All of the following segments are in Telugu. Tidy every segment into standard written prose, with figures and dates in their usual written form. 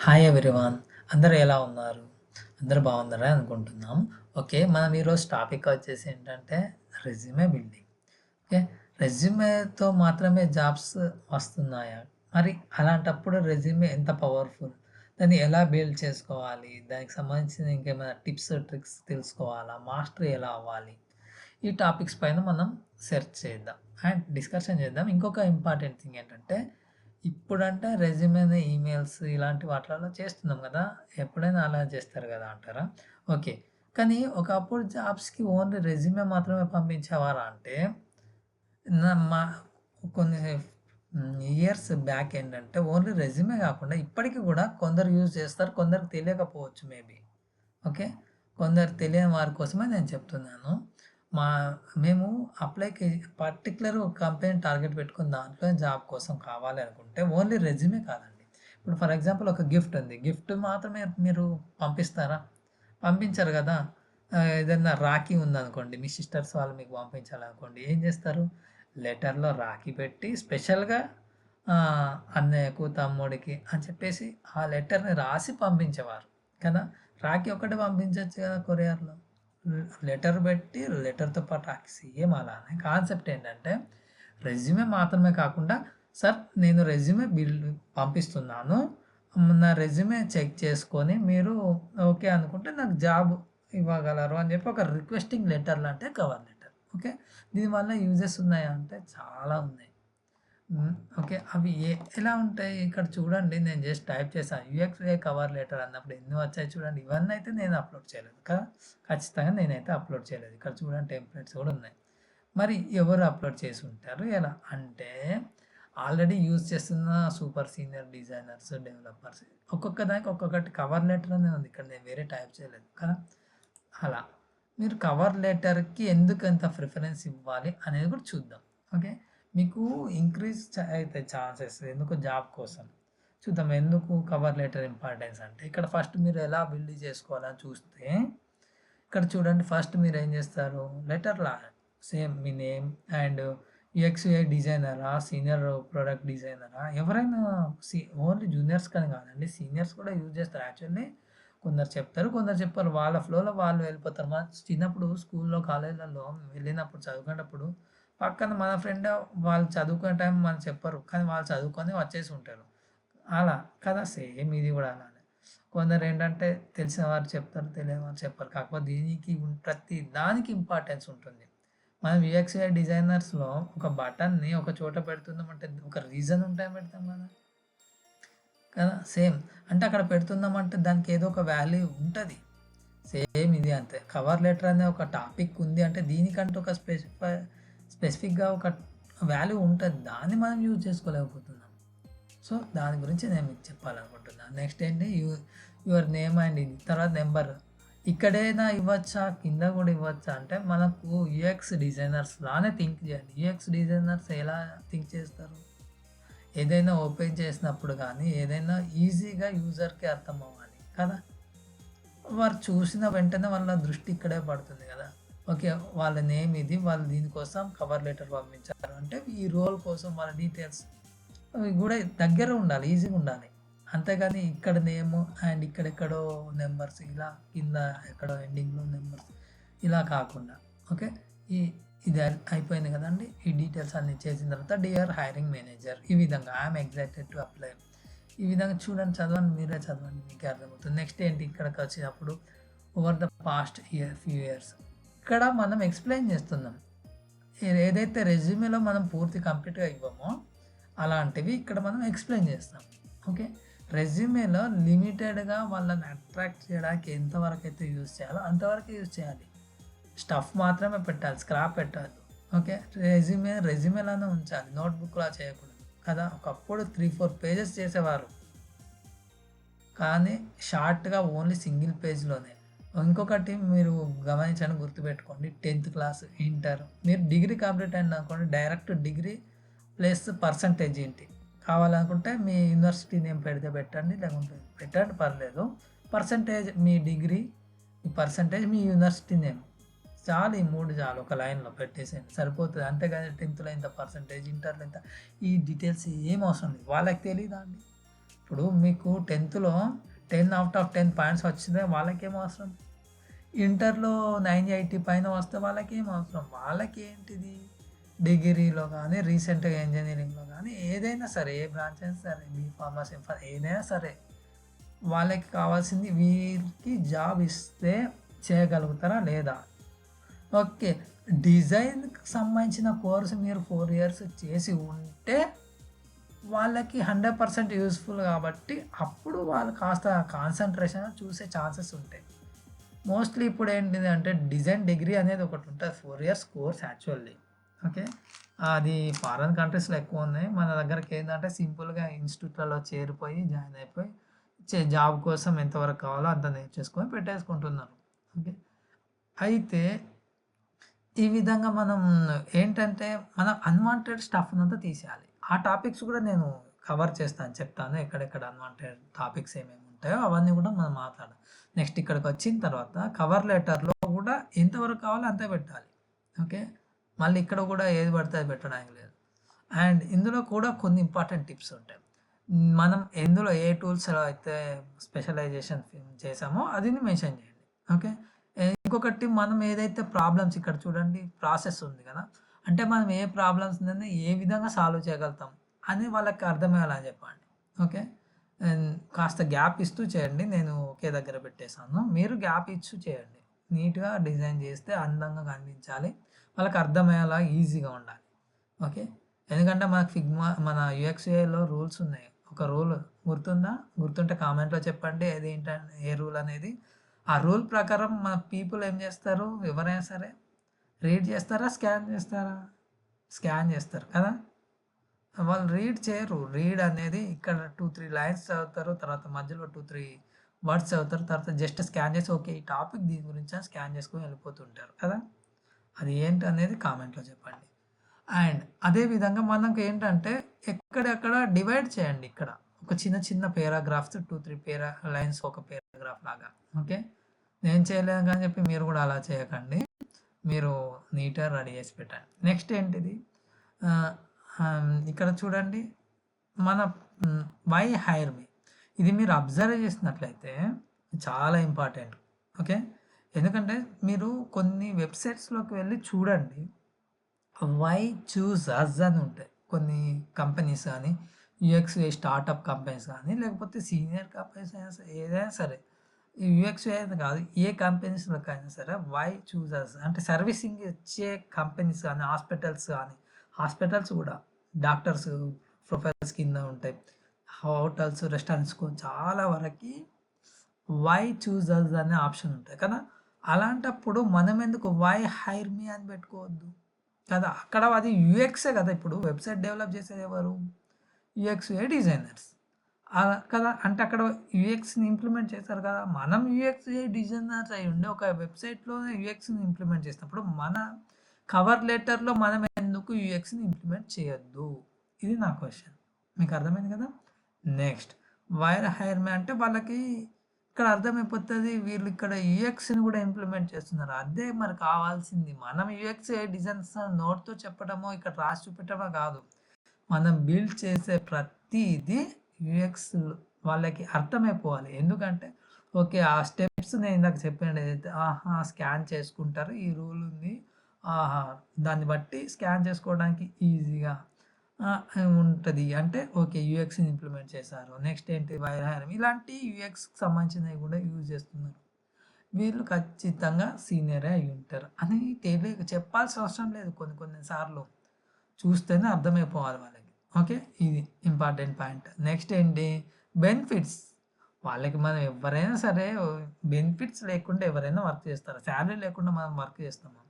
Hi everyone. అందరూ ఎలా ఉన్నారు? అందరూ బాగున్నారని అనుకుంటున్నాం. ఓకే. మనం ఈరోజు టాపిక్ వచ్చేసి ఏంటంటే రెజ్యూమే బిల్డింగ్. ఓకే. రెజ్యూమేతో మాత్రమే జాబ్స్ వస్తున్నాయా? మరి అలాంటప్పుడు రెజ్యూమే ఎంత పవర్‌ఫుల్? దాన్ని ఎలా బిల్డ్ చేసుకోవాలి? దానికి సంబంధించిన ఇంకేమైనా టిప్స్, ట్రిక్స్ తెలుసుకోవాలా? మాస్టరీ ఎలా అవ్వాలి? ఈ టాపిక్స్ పైన మనం సెర్చ్ చేద్దాం అండ్ డిస్కషన్ చేద్దాం. ఇంకొక ఇంపార్టెంట్ థింగ్ ఏంటంటే ఇప్పుడంటే రెజ్యూమేని ఈమెయిల్స్ ఇలాంటి వాటిలలో చేస్తున్నాం కదా! ఎప్పుడైనా అలా చేస్తారు కదా అంటారా? ఓకే. కానీ ఒకప్పుడు జాబ్స్‌కి ఓన్లీ రెజ్యూమే మాత్రమే పంపించేవారా అంటే మా కొన్ని ఇయర్స్ బ్యాక్ ఏంటంటే ఓన్లీ రెజ్యూమే కాకుండా ఇప్పటికి కూడా కొందరు యూజ్ చేస్తారు. కొందరికి తెలియకపోవచ్చు మేబీ. ఓకే. కొందరు తెలియని వారి కోసమే నేను చెప్తున్నాను. మా మేము అప్లైకి పర్టిక్యులర్ ఒక కంపెనీని టార్గెట్ పెట్టుకొని దాంట్లో జాబ్ కోసం కావాలి అనుకుంటే ఓన్లీ రెజ్యూమే కాదండి. ఇప్పుడు ఫర్ ఎగ్జాంపుల్ ఒక గిఫ్ట్ ఉంది. గిఫ్ట్ మాత్రమే మీరు పంపిస్తారా? పంపించరు కదా! ఏదన్నా రాఖీ ఉందనుకోండి. మీ సిస్టర్స్ వాళ్ళు మీకు పంపించాలనుకోండి. ఏం చేస్తారు? లెటర్‌లో రాఖీ పెట్టి స్పెషల్‌గా అన్నయ్యకు, తమ్ముడికి అని చెప్పేసి ఆ లెటర్‌ని రాసి పంపించేవారు కదా! రాఖీ ఒక్కటే పంపించొచ్చు కదా కొరియర్‌లో. లెటర్ పెట్టి లెటర్‌తో పాటు రాఖీ సేమ్ అలానే. కాన్సెప్ట్ ఏంటంటే రెజ్యూమే మాత్రమే కాకుండా, సార్ నేను రెజ్యూమే పంపిస్తున్నాను. నా రెజ్యూమే చెక్ చేసుకొని మీరు ఓకే అనుకుంటే నాకు జాబ్ ఇవ్వగలరు అని చెప్పి ఒక రిక్వెస్టింగ్ లెటర్ లాంటే కవర్ లెటర్. ఓకే. దీనివల్ల యూజెస్ ఉన్నాయా అంటే చాలా ఉన్నాయి. ఓకే. అవి ఎలా ఉంటాయి? ఇక్కడ చూడండి నేను జస్ట్ టైప్ చేశాను. యూఎక్స్‌ఏ కవర్ లెటర్ అన్నప్పుడు ఎన్ని వచ్చాయి చూడండి. ఇవన్నీ అయితే నేను అప్‌లోడ్ చేయలేదు కదా! ఖచ్చితంగా నేనైతే అప్‌లోడ్ చేయలేదు. ఇక్కడ చూడండి టెంప్లెట్స్ కూడా ఉన్నాయి. మరి ఎవరు అప్‌లోడ్ చేసి ఉంటారు? ఎలా? అంటే ఆల్రెడీ యూజ్ చేస్తున్న సూపర్ సీనియర్ డిజైనర్స్, డెవలపర్స్ ఒక్కొక్క దానికి ఒక్కొక్కటి కవర్ లెటర్ అనే ఉంది. ఇక్కడ నేను వేరే టైప్ చేయలేదు కదా! అలా. మీరు కవర్ లెటర్‌కి ఎందుకంత ప్రిఫరెన్స్ ఇవ్వాలి అనేది కూడా చూద్దాం. ఓకే. మీకు ఇంక్రీజ్ అయితే ఛాన్సెస్ ఎందుకు జాబ్ కోసం. చూద్దాం ఎందుకు కవర్ లెటర్ ఇంపార్టెన్స్ అంటే ఇక్కడ ఫస్ట్ మీరు ఎలా బిల్డ్ చేసుకోవాలని చూస్తే ఇక్కడ చూడండి ఫస్ట్ మీరు ఏం చేస్తారు లెటర్‌లా సేమ్ మీ నేమ్ అండ్ యూఎక్స్‌యూఐ డిజైనరా, సీనియర్ ప్రొడక్ట్ డిజైనరా ఎవరైనా ఓన్లీ జూనియర్స్ కానీ కాదండి. సీనియర్స్ కూడా యూజ్ చేస్తారు యాక్చువల్లీ. కొందరు చెప్తారు, కొందరు చెప్పరు. వాళ్ళ ఫ్లోలో వాళ్ళు వెళ్ళిపోతారు. మన చిన్నప్పుడు స్కూల్‌లో, కాలేజ్‌లలో వెళ్ళినప్పుడు చదువుకునేటప్పుడు పక్కన మన ఫ్రెండ్ వాళ్ళు చదువుకునే టైం మనకు చెప్పరు. కానీ వాళ్ళు చదువుకొని వచ్చేసి ఉంటారు. అలా కదా! సేమ్ ఇది కూడా అలానే. కొందరేంటంటే తెలిసిన వారు చెప్తారు, తెలియని వారు చెప్పరు. కాకపోతే దీనికి ప్రతి దానికి ఇంపార్టెన్స్ ఉంటుంది. మనం యూఎక్స్‌యూఐ డిజైనర్స్‌లో ఒక బటన్‌ని ఒక చోట పెడుతున్నామంటే ఒక రీజన్ ఉంటే పెడతాం కదా! కదా! సేమ్. అంటే అక్కడ పెడుతున్నామంటే దానికి ఏదో ఒక వాల్యూ ఉంటది. సేమ్ ఇది అంతే. కవర్ లెటర్ అనే ఒక టాపిక్ ఉంది అంటే దీనికంటూ ఒక స్పెసిఫిక్‌గా ఒక వాల్యూ ఉంటది. దాన్ని మనం యూజ్ చేసుకోలేకపోతున్నాం. సో, దాని గురించి నేను మీకు చెప్పాలనుకుంటున్నాను. నెక్స్ట్ ఏంటి యువర్ నేమ్ అండ్ ఇది. తర్వాత నంబర్. ఇక్కడైనా ఇవ్వచ్చా? కింద కూడా ఇవ్వచ్చా? అంటే మనకు యూఎక్స్ డిజైనర్స్ లానే థింక్ చేయండి. యూఎక్స్ డిజైనర్స్ ఎలా థింక్ చేస్తారు? ఏదైనా ఓపెన్ చేసినప్పుడు కానీ ఏదైనా ఈజీగా యూజర్‌కి అర్థం అవ్వాలి కదా! వారు చూసిన వెంటనే వాళ్ళ దృష్టి ఇక్కడే పడుతుంది కదా! ఓకే. వాళ్ళ నేమ్ ఇది. వాళ్ళు దీనికోసం కవర్ లెటర్ పంపించారు అంటే ఈ రోల్ కోసం వాళ్ళ డీటెయిల్స్ అవి గూడా దగ్గర ఉండాలి. ఈజీగా ఉండాలి. అంతేగాని ఇక్కడ నేము అండ్ ఇక్కడెక్కడో నంబర్స్ ఇలా కింద ఎక్కడో ఎండింగ్‌లో నంబర్స్ ఇలా కాకుండా ఓకే. ఈ ఇది అయిపోయింది కదండీ! ఈ డీటెయిల్స్ అన్నీ చేసిన తర్వాత డియర్ హైరింగ్ మేనేజర్ ఈ విధంగా I am excited to apply. ఈ విధంగా చూడండి చదవండి. మీరే చదవండి. మీకే అర్థమవుతుంది. నెక్స్ట్ ఏంటి ఇక్కడికొచ్చినప్పుడు over the past few years ఇక్కడ మనం ఎక్స్‌ప్లెయిన్ చేస్తున్నాం. ఏదైతే రెజ్యూమేలో మనం పూర్తి కంప్లీట్‌గా ఇవ్వమో అలాంటివి ఇక్కడ మనం ఎక్స్‌ప్లెయిన్ చేస్తాం. ఓకే. రెజ్యూమేలో లిమిటెడ్‌గా వాళ్ళని అట్రాక్ట్ చేయడానికి ఎంతవరకైతే యూజ్ చేయాలో అంతవరకే యూజ్ చేయాలి. స్టఫ్ మాత్రమే పెట్టాలి. స్క్రాప్ పెట్టొద్దు. ఓకే. రెజ్యూమేలానే ఉంచాలి. నోట్‌బుక్‌లా చేయకూడదు కదా! ఒకప్పుడు 3, 4 పేజెస్ చేసేవారు. కానీ షార్ట్‌గా ఓన్లీ సింగిల్ పేజ్‌లోనే. ఇంకొకటి మీరు గమనించండి, గుర్తుపెట్టుకోండి. 10థ్ క్లాస్, ఇంటర్ మీరు డిగ్రీ కంప్లీట్ అయిందనుకోండి డైరెక్ట్ డిగ్రీ ప్లస్ పర్సంటేజ్ ఏంటి కావాలనుకుంటే మీ యూనివర్సిటీ నేమ్ పెడితే పెట్టండి. లేకుంటే పెట్టండి పర్లేదు. పర్సంటేజ్ మీ డిగ్రీ, మీ పర్సంటేజ్, మీ యూనివర్సిటీ నేమ్ చాలు. ఈ 3 చాలు. ఒక లైన్‌లో పెట్టేసేయండి సరిపోతది. అంతేగాని 10థ్‌లో ఇంత పర్సంటేజ్, ఇంటర్‌లో ఇంత ఈ డీటెయిల్స్ ఏం అవసరం లేదు. వాళ్ళకి తెలీదా అండి? ఇప్పుడు మీకు 10థ్‌లో 10 ఔట్ ఆఫ్ 10 పాయింట్స్ వచ్చితే వాళ్ళకేం అవసరం? ఇంటర్‌లో 980 పైన వస్తే వాళ్ళకేం అవసరం? వాళ్ళకేంటిది డిగ్రీలో గానీ, రీసెంట్‌గా ఇంజినీరింగ్‌లో గానీ ఏదైనా సరే, ఏ బ్రాంచ్ అయినా సరే, బీఫార్మసీ, ఎంఫార్మసీ ఏదైనా సరే, వాళ్ళకి కావాల్సింది వీరికి జాబ్ ఇస్తే చేయగలుగుతారా లేదా? ఓకే. డిజైన్‌కి సంబంధించిన కోర్స్ మీరు 4 ఇయర్స్ చేసి ఉంటే వాళ్ళకి 100% యూజ్‌ఫుల్ కాబట్టి అప్పుడు వాళ్ళు కాస్త కాన్సంట్రేషన్ చూసే ఛాన్సెస్ ఉంటాయి. మోస్ట్‌లీ ఇప్పుడు ఏంటిది అంటే డిజైన్ డిగ్రీ అనేది ఒకటి ఉంటది. 4 ఇయర్స్ కోర్స్ యాక్చువల్లీ. ఓకే. అది ఫారెన్ కంట్రీస్‌లో ఎక్కువ ఉన్నాయి. మన దగ్గరకి ఏందంటే సింపుల్‌గా ఇన్‌స్టిట్యూట్‌లలో చేరిపోయి జాయిన్ అయిపోయి జాబ్ కోసం ఎంతవరకు కావాలో అంత నేర్చేసుకొని పెట్టేసుకుంటున్నారు. ఓకే. అయితే ఈ విధంగా మనం ఏంటంటే, మన అన్‌వాంటెడ్ స్టఫ్‌నంతా తీసేయాలి. ఆ టాపిక్స్ కూడా నేను కవర్ చేస్తాను. చెప్తాను. ఎక్కడెక్కడ అన్‌వాంటెడ్ టాపిక్స్ ఏమేమి ఉంటాయో అవన్నీ కూడా మనం మాట్లాడాలి. నెక్స్ట్ ఇక్కడికొచ్చిన తర్వాత కవర్ లెటర్‌లో కూడా ఎంతవరకు కావాలో అంతే పెట్టాలి. ఓకే. మళ్ళీ ఇక్కడ కూడా ఏది పడితే అది పెట్టడానికి లేదు. అండ్ ఇందులో కూడా కొన్ని ఇంపార్టెంట్ టిప్స్ ఉంటాయి. మనం ఎందులో ఏ టూల్స్‌లో అయితే స్పెషలైజేషన్ చేసామో అదిని మెన్షన్ చేయండి. ఓకే. ఇంకొకటి మనం ఏదైతే ప్రాబ్లమ్స్ ఇక్కడ చూడండి ప్రాసెస్ ఉంది కదా! అంటే మనం ఏ ప్రాబ్లమ్స్‌ని ఏ విధంగా సాల్వ్ చేయగలుగుతాం అని వాళ్ళకి అర్థమయ్యేలా చెప్పండి. ఓకే. కాస్త గ్యాప్ ఇస్తూ చేయండి. నేను ఒకే దగ్గర పెట్టేసాను. మీరు గ్యాప్ ఇచ్చి చేయండి. నీట్‌గా డిజైన్ చేస్తే అందంగా కనిపించాలి. వాళ్ళకి అర్థమయ్యేలా ఈజీగా ఉండాలి. ఓకే. ఎందుకంటే మనకు మన యూఎక్స్‌ఏలో రూల్స్ ఉన్నాయి. ఒక రూల్ గుర్తుందా? గుర్తుంటే కామెంట్‌లో చెప్పండి. ఏ రూల్ అనేది. ఆ రూల్ ప్రకారం మన పీపుల్ ఏం చేస్తారు? ఎవరైనా సరే రీడ్ చేస్తారా? స్కాన్ చేస్తారా? స్కాన్ చేస్తారు కదా! వాళ్ళు రీడ్ చేయరు. రీడ్ అనేది ఇక్కడ 2, 3 లైన్స్ చదువుతారు. తర్వాత మధ్యలో 2, 3 వర్డ్స్ చదువుతారు. తర్వాత జస్ట్ స్కాన్ చేసి ఓకే. ఈ టాపిక్ దీని గురించా స్కాన్ చేసుకొని వెళ్ళిపోతుంటారు కదా! అది ఏంటనేది కామెంట్‌లో చెప్పండి. అండ్ అదే విధంగా మనకేంటంటే ఎక్కడెక్కడ డివైడ్ చేయండి ఇక్కడ. ఒక చిన్న చిన్న పారాగ్రాఫ్స్ 2, 3 లైన్స్ ఒక పారాగ్రాఫ్ లాగా. ఓకే. నేను చేయలేను అని చెప్పి మీరు కూడా అలా చేయకండి. మీరు నీట్‌గా రెడీ చేసి పెట్టండి. నెక్స్ట్ ఏంటిది? ఇక్కడ చూడండి మన వై హైర్ మీ ఇది మీరు అబ్జర్వ్ చేసినట్లయితే చాలా ఇంపార్టెంట్. ఓకే. ఎందుకంటే మీరు కొన్ని వెబ్‌సైట్స్‌లోకి వెళ్లి చూడండి. వై చూజ్ అస్ అని ఉంటాయి. కొన్ని కంపెనీస్ గానీ, యూఎక్స్‌ఏ స్టార్టప్ కంపెనీస్ గానీ, లేకపోతే సీనియర్ కంపెనీస్ అయినా సరే, ఏదైనా సరే, ఈ యూఎక్స్‌ఏ అని కాదు, ఏ కంపెనీస్‌లోకైనా సరే వై చూజ్ అస్ అంటే సర్వీసింగ్ ఇచ్చే కంపెనీస్ గానీ, హాస్పిటల్స్ గానీ, హాస్పిటల్స్ కూడా డాక్టర్స్ ప్రొఫైల్స్ కింద ఉంటాయి. హోటల్స్, రెస్టారెంట్స్‌కు చాలా వరకి వై చూజ్ అస్ అనే ఆప్షన్ ఉంటాయి కదా! అలాంటప్పుడు మనమెందుకు వై హైర్ మీ అని పెట్టుకోవద్దు కదా! అక్కడ అది యూఎక్సే కదా! ఇప్పుడు వెబ్‌సైట్ డెవలప్ చేసేది ఎవరు? యూఎక్స్‌ఏ డిజైనర్స్. కదా! అంటే అక్కడ యూఎక్స్‌ని ఇంప్లిమెంట్ చేశారు కదా! మనం యూఎక్స్‌ఏ డిజైనర్స్ అయ్యుండి ఒక వెబ్‌సైట్‌లోనే యూఎక్స్‌ని ఇంప్లిమెంట్ చేసినప్పుడు మన కవర్ లెటర్‌లో మనం ఎందుకు యూఎక్స్‌ని ఇంప్లిమెంట్ చేయొద్దు? ఇది నా క్వెషన్. మీకు అర్థమైంది కదా! నెక్స్ట్ వైర్ హైర్ మీ అంటే వాళ్ళకి ఇక్కడ అర్థమైపోతది. వీళ్ళు ఇక్కడ యూఎక్స్‌ని కూడా ఇంప్లిమెంట్ చేస్తున్నారు. అదే మరి కావాల్సింది. మనం యూఎక్స్ డిజైన్స్ నోట్‌తో చెప్పడమో, ఇక్కడ రాసి చూపెట్టడమో కాదు. మనం బిల్డ్ చేసే ప్రతీది యూఎక్స్ వాళ్ళకి అర్థమైపోవాలి. ఎందుకంటే ఓకే. ఆ స్టెప్స్ నేను ఇందాక చెప్పాను ఏదైతే ఆహా! స్కాన్ చేసుకుంటారు. ఈ రూల్ ఉంది. ఆహా! దాన్ని బట్టి స్కాన్ చేసుకోవడానికి ఈజీగా ఉంటది. అంటే ఓకే. యూఎక్స్‌ని ఇంప్లిమెంట్ చేశారు. నెక్స్ట్ ఏంటి వైర్‌హైరం ఇలాంటి యూఎక్స్‌కి సంబంధించినవి కూడా యూజ్ చేస్తున్నారు. వీళ్ళు ఖచ్చితంగా సీనియరే అయ్యుంటారు అని చెప్పాల్సిన అవసరం లేదు కొన్ని కొన్ని సార్లు. చూస్తేనే అర్థమైపోవాలి వాళ్ళకి. ఓకే. ఇది ఇంపార్టెంట్ పాయింట్. నెక్స్ట్ ఏంటి బెనిఫిట్స్. వాళ్ళకి మనం ఎవ్వరైనా సరే బెనిఫిట్స్ లేకుండా ఎవరైనా వర్క్ చేస్తారు. సాలరీ లేకుండా మనం వర్క్ చేస్తామా?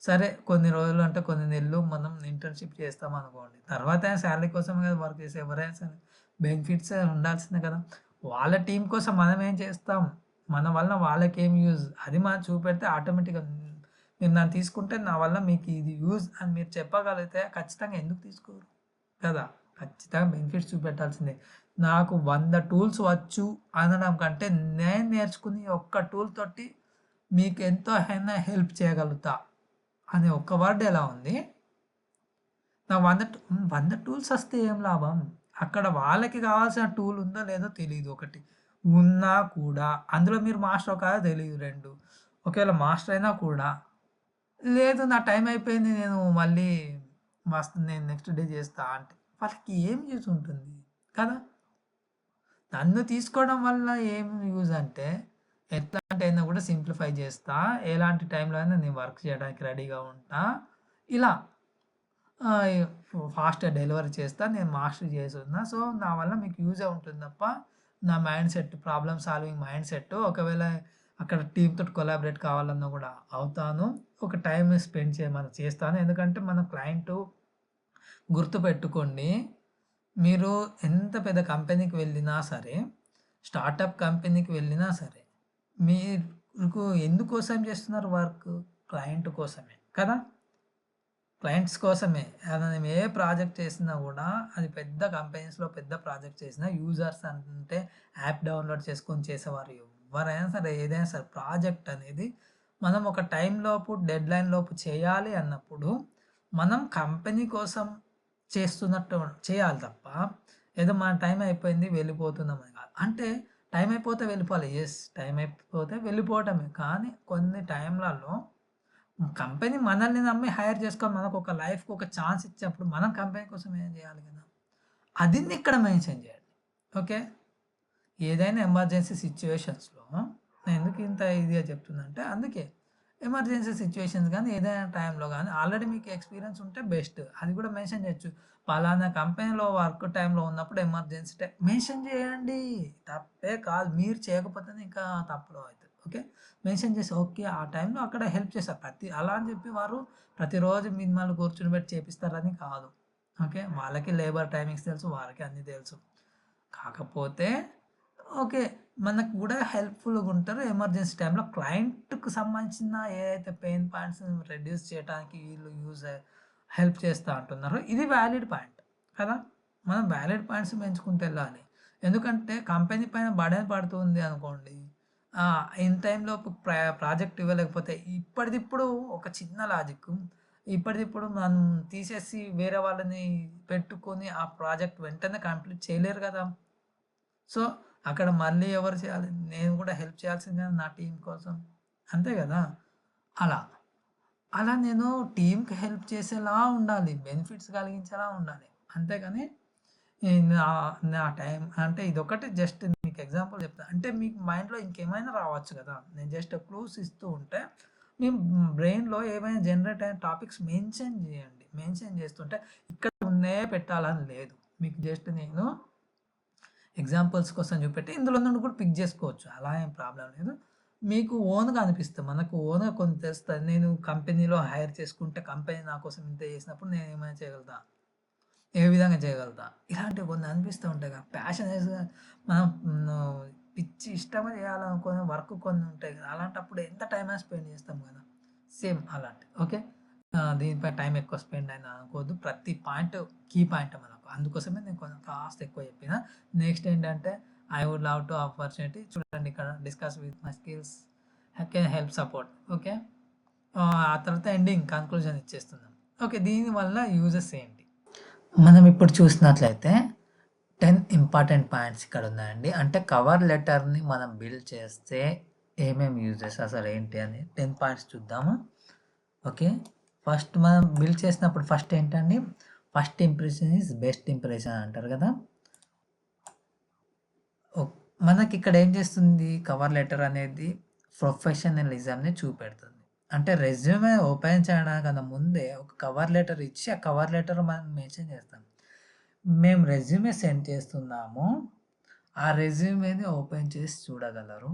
సరే కొన్ని రోజులు అంటే కొన్ని నెలలు మనం ఇంటర్న్‌షిప్ చేస్తామనుకోండి. తర్వాత సాలరీ కోసమే కదా వర్క్ చేసేది ఎవరైనా సరే. బెనిఫిట్స్ ఉండాల్సిందే కదా! వాళ్ళ టీమ్ కోసం మనం ఏం చేస్తాం? మన వల్ల వాళ్ళకేం యూజ్? అది మనం చూపెడితే ఆటోమేటిక్‌గా మీరు నన్ను తీసుకుంటే నా వల్ల మీకు ఇది యూజ్ అని మీరు చెప్పగలిగితే ఖచ్చితంగా ఎందుకు తీసుకోరు? కదా! ఖచ్చితంగా బెనిఫిట్స్ చూపెట్టాల్సిందే. నాకు 100 టూల్స్ వచ్చు అనడం కంటే నేను నేర్చుకుని ఒక్క టూల్ తోటి మీకు ఎంతో అయినా హెల్ప్ చేయగలుగుతా అనే ఒక్క వర్డ్ ఎలా ఉంది? నాకు 100 టూల్స్ వస్తే ఏం లాభం? అక్కడ వాళ్ళకి కావాల్సిన టూల్ ఉందో లేదో తెలీదు ఒకటి. ఉన్నా కూడా అందులో మీరు మాస్టరో కాదో తెలీదు 2. ఒకవేళ మాస్టర్ అయినా కూడా, లేదు నా టైం అయిపోయింది నేను మళ్ళీ నేను నెక్స్ట్ డే చేస్తా అంటే, వాళ్ళకి ఏం యూజ్ ఉంటుంది కదా! నన్ను తీసుకోవడం వల్ల ఏం యూజ్ అంటే, ఎట్లాంటి అయినా కూడా సింప్లిఫై చేస్తా. ఎలాంటి టైంలో అయినా నేను వర్క్ చేయడానికి రెడీగా ఉంటా. ఇలా ఫాస్ట్‌గా డెలివరీ చేస్తా. నేను మాస్టరీ చేసున్నా. సో, నా వల్ల మీకు యూజే ఉంటుంది తప్ప, నా mind set problem solving mind set ఒకవేళ అక్కడ టీమ్‌తోటి కొలాబరేట్ కావాలన్నా కూడా అవుతాను. ఒక టైమ్ స్పెండ్ చేయమని చేస్తాను. ఎందుకంటే మన క్లయింటు గుర్తుపెట్టుకోండి. మీరు ఎంత పెద్ద కంపెనీకి వెళ్ళినా సరే, స్టార్టప్ కంపెనీకి వెళ్ళినా సరే, మీకు ఎందుకోసం చేస్తున్నారు వర్క్? క్లయింట్ కోసమే కదా! క్లయింట్స్ కోసమే. మనం ఏ ప్రాజెక్ట్ చేసినా గూడా అది పెద్ద కంపెనీస్‌లో పెద్ద ప్రాజెక్ట్ చేసినా యూజర్స్ అంటే యాప్ డౌన్‌లోడ్ చేసుకొని చేసేవారు ఎవ్వరైనా సరే, ఏదైనా సరే ప్రాజెక్ట్ అనేది మనం ఒక టైంలోపు డెడ్‌లైన్ లోపు చేయాలి అన్నప్పుడు, మనం కంపెనీ కోసం చేస్తున్నట్టు చేయాలి తప్ప, ఏదో మన టైం అయిపోయింది వెళ్ళిపోతున్నాం అని కాదు. అంటే టైం అయిపోతే వెళ్ళిపోవాలి. యెస్. టైం అయిపోతే వెళ్ళిపోవటమే. కానీ కొన్ని టైంలలో కంపెనీ మనల్ని నమ్మి హైర్ చేసుకొని మనకొక లైఫ్‌కి ఒక ఛాన్స్ ఇచ్చినప్పుడు మనం కంపెనీ కోసం ఏం చేయాలి కదా! అది ఇక్కడ మెన్షన్ చేయండి. ఓకే. ఏదైనా ఎమర్జెన్సీ సిట్యుయేషన్స్‌లో నేను ఎందుకు ఇంత ఇదిగా చెప్తున్నా అంటే అందుకే. ఎమర్జెన్సీ సిట్యుయేషన్స్ గానీ, ఏదైనా టైంలో గానీ ఆల్రెడీ మీకు ఎక్స్‌పీరియన్స్ ఉంటే బెస్ట్. అది కూడా మెన్షన్ చేయొచ్చు. పలానా కంపెనీలో వర్క్ టైంలో ఉన్నప్పుడు ఎమర్జెన్సీ మెన్షన్ చేయండి. తప్పే కాదు. మీరు చేయకపోతేనే ఇంకా తప్పులో అవుతది. ఓకే. మెన్షన్ చేసి ఓకే. ఆ టైంలో అక్కడ హెల్ప్ చేశారు. అలా అని చెప్పి వారు ప్రతిరోజు మిమ్మల్ని కూర్చొనిబెట్టి చేపిస్తారని కాదు. ఓకే. వాళ్ళకి లేబర్ టైమింగ్స్ తెలుసు. వారికి అన్నీ తెలుసు. కాకపోతే ఓకే. మనకు గూడా హెల్ప్‌ఫుల్‌గా ఉంటారు. ఎమర్జెన్సీ టైంలో క్లయింట్‌కి సంబంధించిన ఏదైతే పెయిన్ పాయింట్స్ రెడ్యూస్ చేయటానికి వీళ్ళు హెల్ప్ చేస్తా అంటున్నారో ఇది వాలిడ్ పాయింట్ కదా! మనం వాలిడ్ పాయింట్స్ పెంచుకుంటూ వెళ్ళాలి. ఎందుకంటే కంపెనీ పైన బర్డెన్ పడుతుంది అనుకోండి. ఇన్ టైమ్‌లోపు ప్రాజెక్ట్ ఇవ్వలేకపోతే ఇప్పటిదిప్పుడు ఒక చిన్న లాజిక్. ఇప్పటిదిప్పుడు మనం తీసేసి వేరే వాళ్ళని పెట్టుకొని ఆ ప్రాజెక్ట్ వెంటనే కంప్లీట్ చేయలేరు కదా! సో, అక్కడ మళ్ళీ ఎవరు చేయాలి? నేను కూడా హెల్ప్ చేయాల్సిందే కదా నా టీమ్ కోసం. అంతే గదా! అలా. అలా నేను టీమ్‌కి హెల్ప్ చేసేలా ఉండాలి. బెనిఫిట్స్ కలిగించేలా ఉండాలి. అంతేగాని నా నా టైం అంటే ఇదొక్కటి జస్ట్ మీకు ఎగ్జాంపుల్ చెప్తా. అంటే మీకు మైండ్‌లో ఇంకేమైనా రావచ్చు గదా! నేను జస్ట్ క్లూస్ ఇస్తూ ఉంటే మీ బ్రెయిన్‌లో ఏమైనా జనరేట్ అయిన టాపిక్స్ మెన్షన్ చేయండి. మెన్షన్ చేస్తుంటే ఇక్కడ ఉన్నయే పెట్టాలని లేదు. మీకు జస్ట్ నేను ఎగ్జాంపుల్స్ కోసం చూపెట్టి ఇందులో నుండి కూడా పిక్ చేసుకోవచ్చు. అలా ఏం ప్రాబ్లమ్ లేదు. మీకు ఓన్‌గా అనిపిస్తుంది. మనకు ఓన్‌గా కొన్ని తెలుస్తది. నేను కంపెనీలో హైర్ చేసుకుంటే కంపెనీ నా కోసం ఇంత చేసినప్పుడు నేను ఏమైనా చేయగలుగుతా? ఏ విధంగా చేయగలుగుతా? ఇలాంటివి కొన్ని అనిపిస్తూ ఉంటాయి కదా! ప్యాషనేట్‌గా మనం పిచ్చి ఇష్టంగా చేయాలనుకునే వర్క్ కొన్ని ఉంటాయి కదా! అలాంటప్పుడు ఎంత టైమ్ అయినా స్పెండ్ చేస్తాం కదా! సేమ్ అలాంటిది. ఓకే. దీనిపై టైం ఎక్కువ స్పెండ్ అయింది అనుకోవద్దు. ప్రతి పాయింట్ కీ పాయింట్ మనకు. అందుకోసమే నేను కొంచెం కాస్త ఎక్కువ చెప్పిన. నెక్స్ట్ ఏంటంటే I would love to opportunity చూడండి ఇక్కడ discuss with my skills can help support. Okay. ఆ తర్వాత ఎండింగ్ కన్క్లూజన్ ఇచ్చేస్తున్నాం. ఓకే. దీనివల్ల యూజెస్ ఏంటి? మనం ఇప్పుడు చూసినట్లయితే 10 ఇంపార్టెంట్ పాయింట్స్ ఇక్కడ ఉన్నాయండి. అంటే కవర్ లెటర్‌ని మనం బిల్డ్ చేస్తే ఏమేమి యూజెస్ అసలేంటి అని 10 పాయింట్స్ చూద్దాము. ఓకే. ఫస్ట్ మనం బిల్డ్ చేసినప్పుడు ఫస్ట్ ఏంటండి? First impression is best impression అంటారు కదా! మనకిక్కడ ఏం చేస్తుంది కవర్ లెటర్ అనేది ప్రొఫెషనలిజంని చూపెడుతుంది. అంటే రెజ్యూమే ఓపెన్ చేయడానికన్నా ముందే ఒక కవర్ లెటర్ ఇచ్చి, ఆ కవర్ లెటర్ మనం మెన్షన్ చేస్తాం. మేము రెజ్యూమే సెండ్ చేస్తున్నాము. ఆ రెజ్యూమేని ఓపెన్ చేసి చూడగలరు.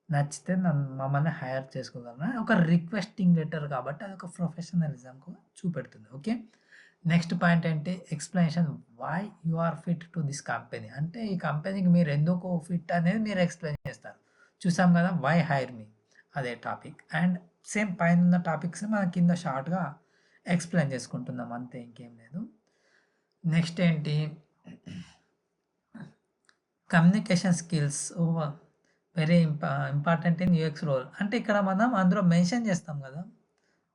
నచ్చితే మమ్మల్ని హైర్ చేసుకోగలరు. ఒక రిక్వెస్టింగ్ లెటర్ కాబట్టి అదొక ప్రొఫెషనలిజంకు చూపెడుతుంది. ఓకే. నెక్స్ట్ పాయింట్ ఏంటి? Explanation why you are fit to this company. అంటే ఈ కంపెనీకి మీరు ఎందుకు ఫిట్ అనేది మీరు ఎక్స్‌ప్లెయిన్ చేస్తారు. చూసాం కదా! వై హైర్ మీ అదే టాపిక్. అండ్ సేమ్ పైనున్న టాపిక్స్ మనం కింద షార్ట్‌గా ఎక్స్‌ప్లెయిన్ చేసుకుంటున్నాం అంతే ఇంకేం లేదు. నెక్స్ట్ ఏంటి? Communication skills very important in UX role. అంటే ఇక్కడ మనం అందులో మెన్షన్ చేస్తాం కదా!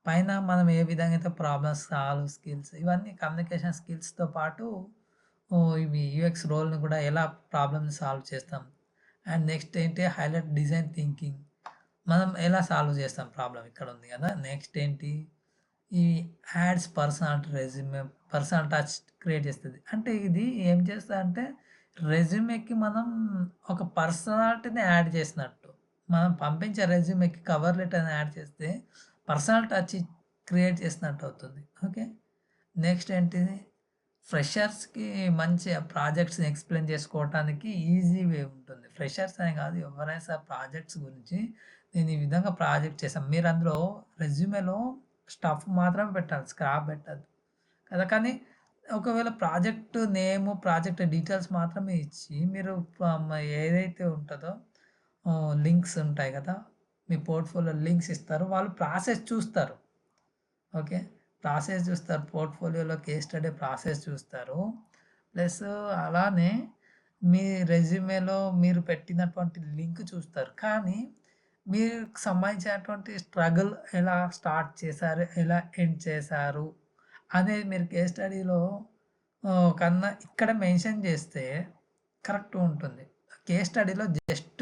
పైన మనం ఏ విధంగా అయితే ప్రాబ్లమ్స్ సాల్వ్ స్కిల్స్ ఇవన్నీ కమ్యూనికేషన్ స్కిల్స్‌తో పాటు ఇవి యూఎక్స్ రోల్‌ని కూడా ఎలా ప్రాబ్లమ్‌ని సాల్వ్ చేస్తాం. అండ్ నెక్స్ట్ ఏంటి హైలైట్ డిజైన్ థింకింగ్. మనం ఎలా సాల్వ్ చేస్తాం ప్రాబ్లమ్ ఇక్కడ ఉంది కదా! నెక్స్ట్ ఏంటి ఈ ads personal resume personal touch create చేస్తది. అంటే ఇది ఏం చేస్తదంటే రెజ్యూమేకి మనం ఒక పర్సనాలిటీని యాడ్ చేసినట్టు. మనం పంపించే రెజ్యూమేకి కవర్ లెటర్‌ని యాడ్ చేస్తే పర్సనల్ టచ్ క్రియేట్ చేసినట్టు అవుతుంది. ఓకే. నెక్స్ట్ ఏంటిది ఫ్రెషర్స్‌కి మంచి ప్రాజెక్ట్స్‌ని ఎక్స్‌ప్లెయిన్ చేసుకోవటానికి ఈజీ వే ఉంటుంది. ఫ్రెషర్స్ అనే కాదు ఎవరైనా సరే ప్రాజెక్ట్స్ గురించి నేను ఈ విధంగా ప్రాజెక్ట్ చేశాను. మీరు అందులో రెజ్యూమేలో స్టఫ్ మాత్రమే పెట్టాలి. స్క్రాప్ పెట్టొద్దు. కదా! కానీ ఒకవేళ ప్రాజెక్ట్ నేము, ప్రాజెక్ట్ డీటెయిల్స్ మాత్రమే ఇచ్చి మీరు ఏదైతే ఉంటదో లింక్స్ ఉంటాయి కదా! మీ పోర్ట్‌ఫోలియో లింక్స్ ఇస్తారు. వాళ్ళు ప్రాసెస్ చూస్తారు. ఓకే. ప్రాసెస్ చూస్తారు. పోర్ట్‌ఫోలియోలో కేస్ స్టడీ ప్రాసెస్ చూస్తారు. ప్లస్ అలానే మీ రెజ్యూమేలో మీరు పెట్టినటువంటి లింక్ చూస్తారు. కానీ మీకు సంబంధించినటువంటి స్ట్రగుల్ ఎలా స్టార్ట్ చేశారు? ఎలా ఎండ్ చేశారు? అనేది మీరు కేస్ స్టడీలో కన్నా ఇక్కడ మెన్షన్ చేస్తే కరెక్ట్ ఉంటుంది. కేస్ స్టడీలో జస్ట్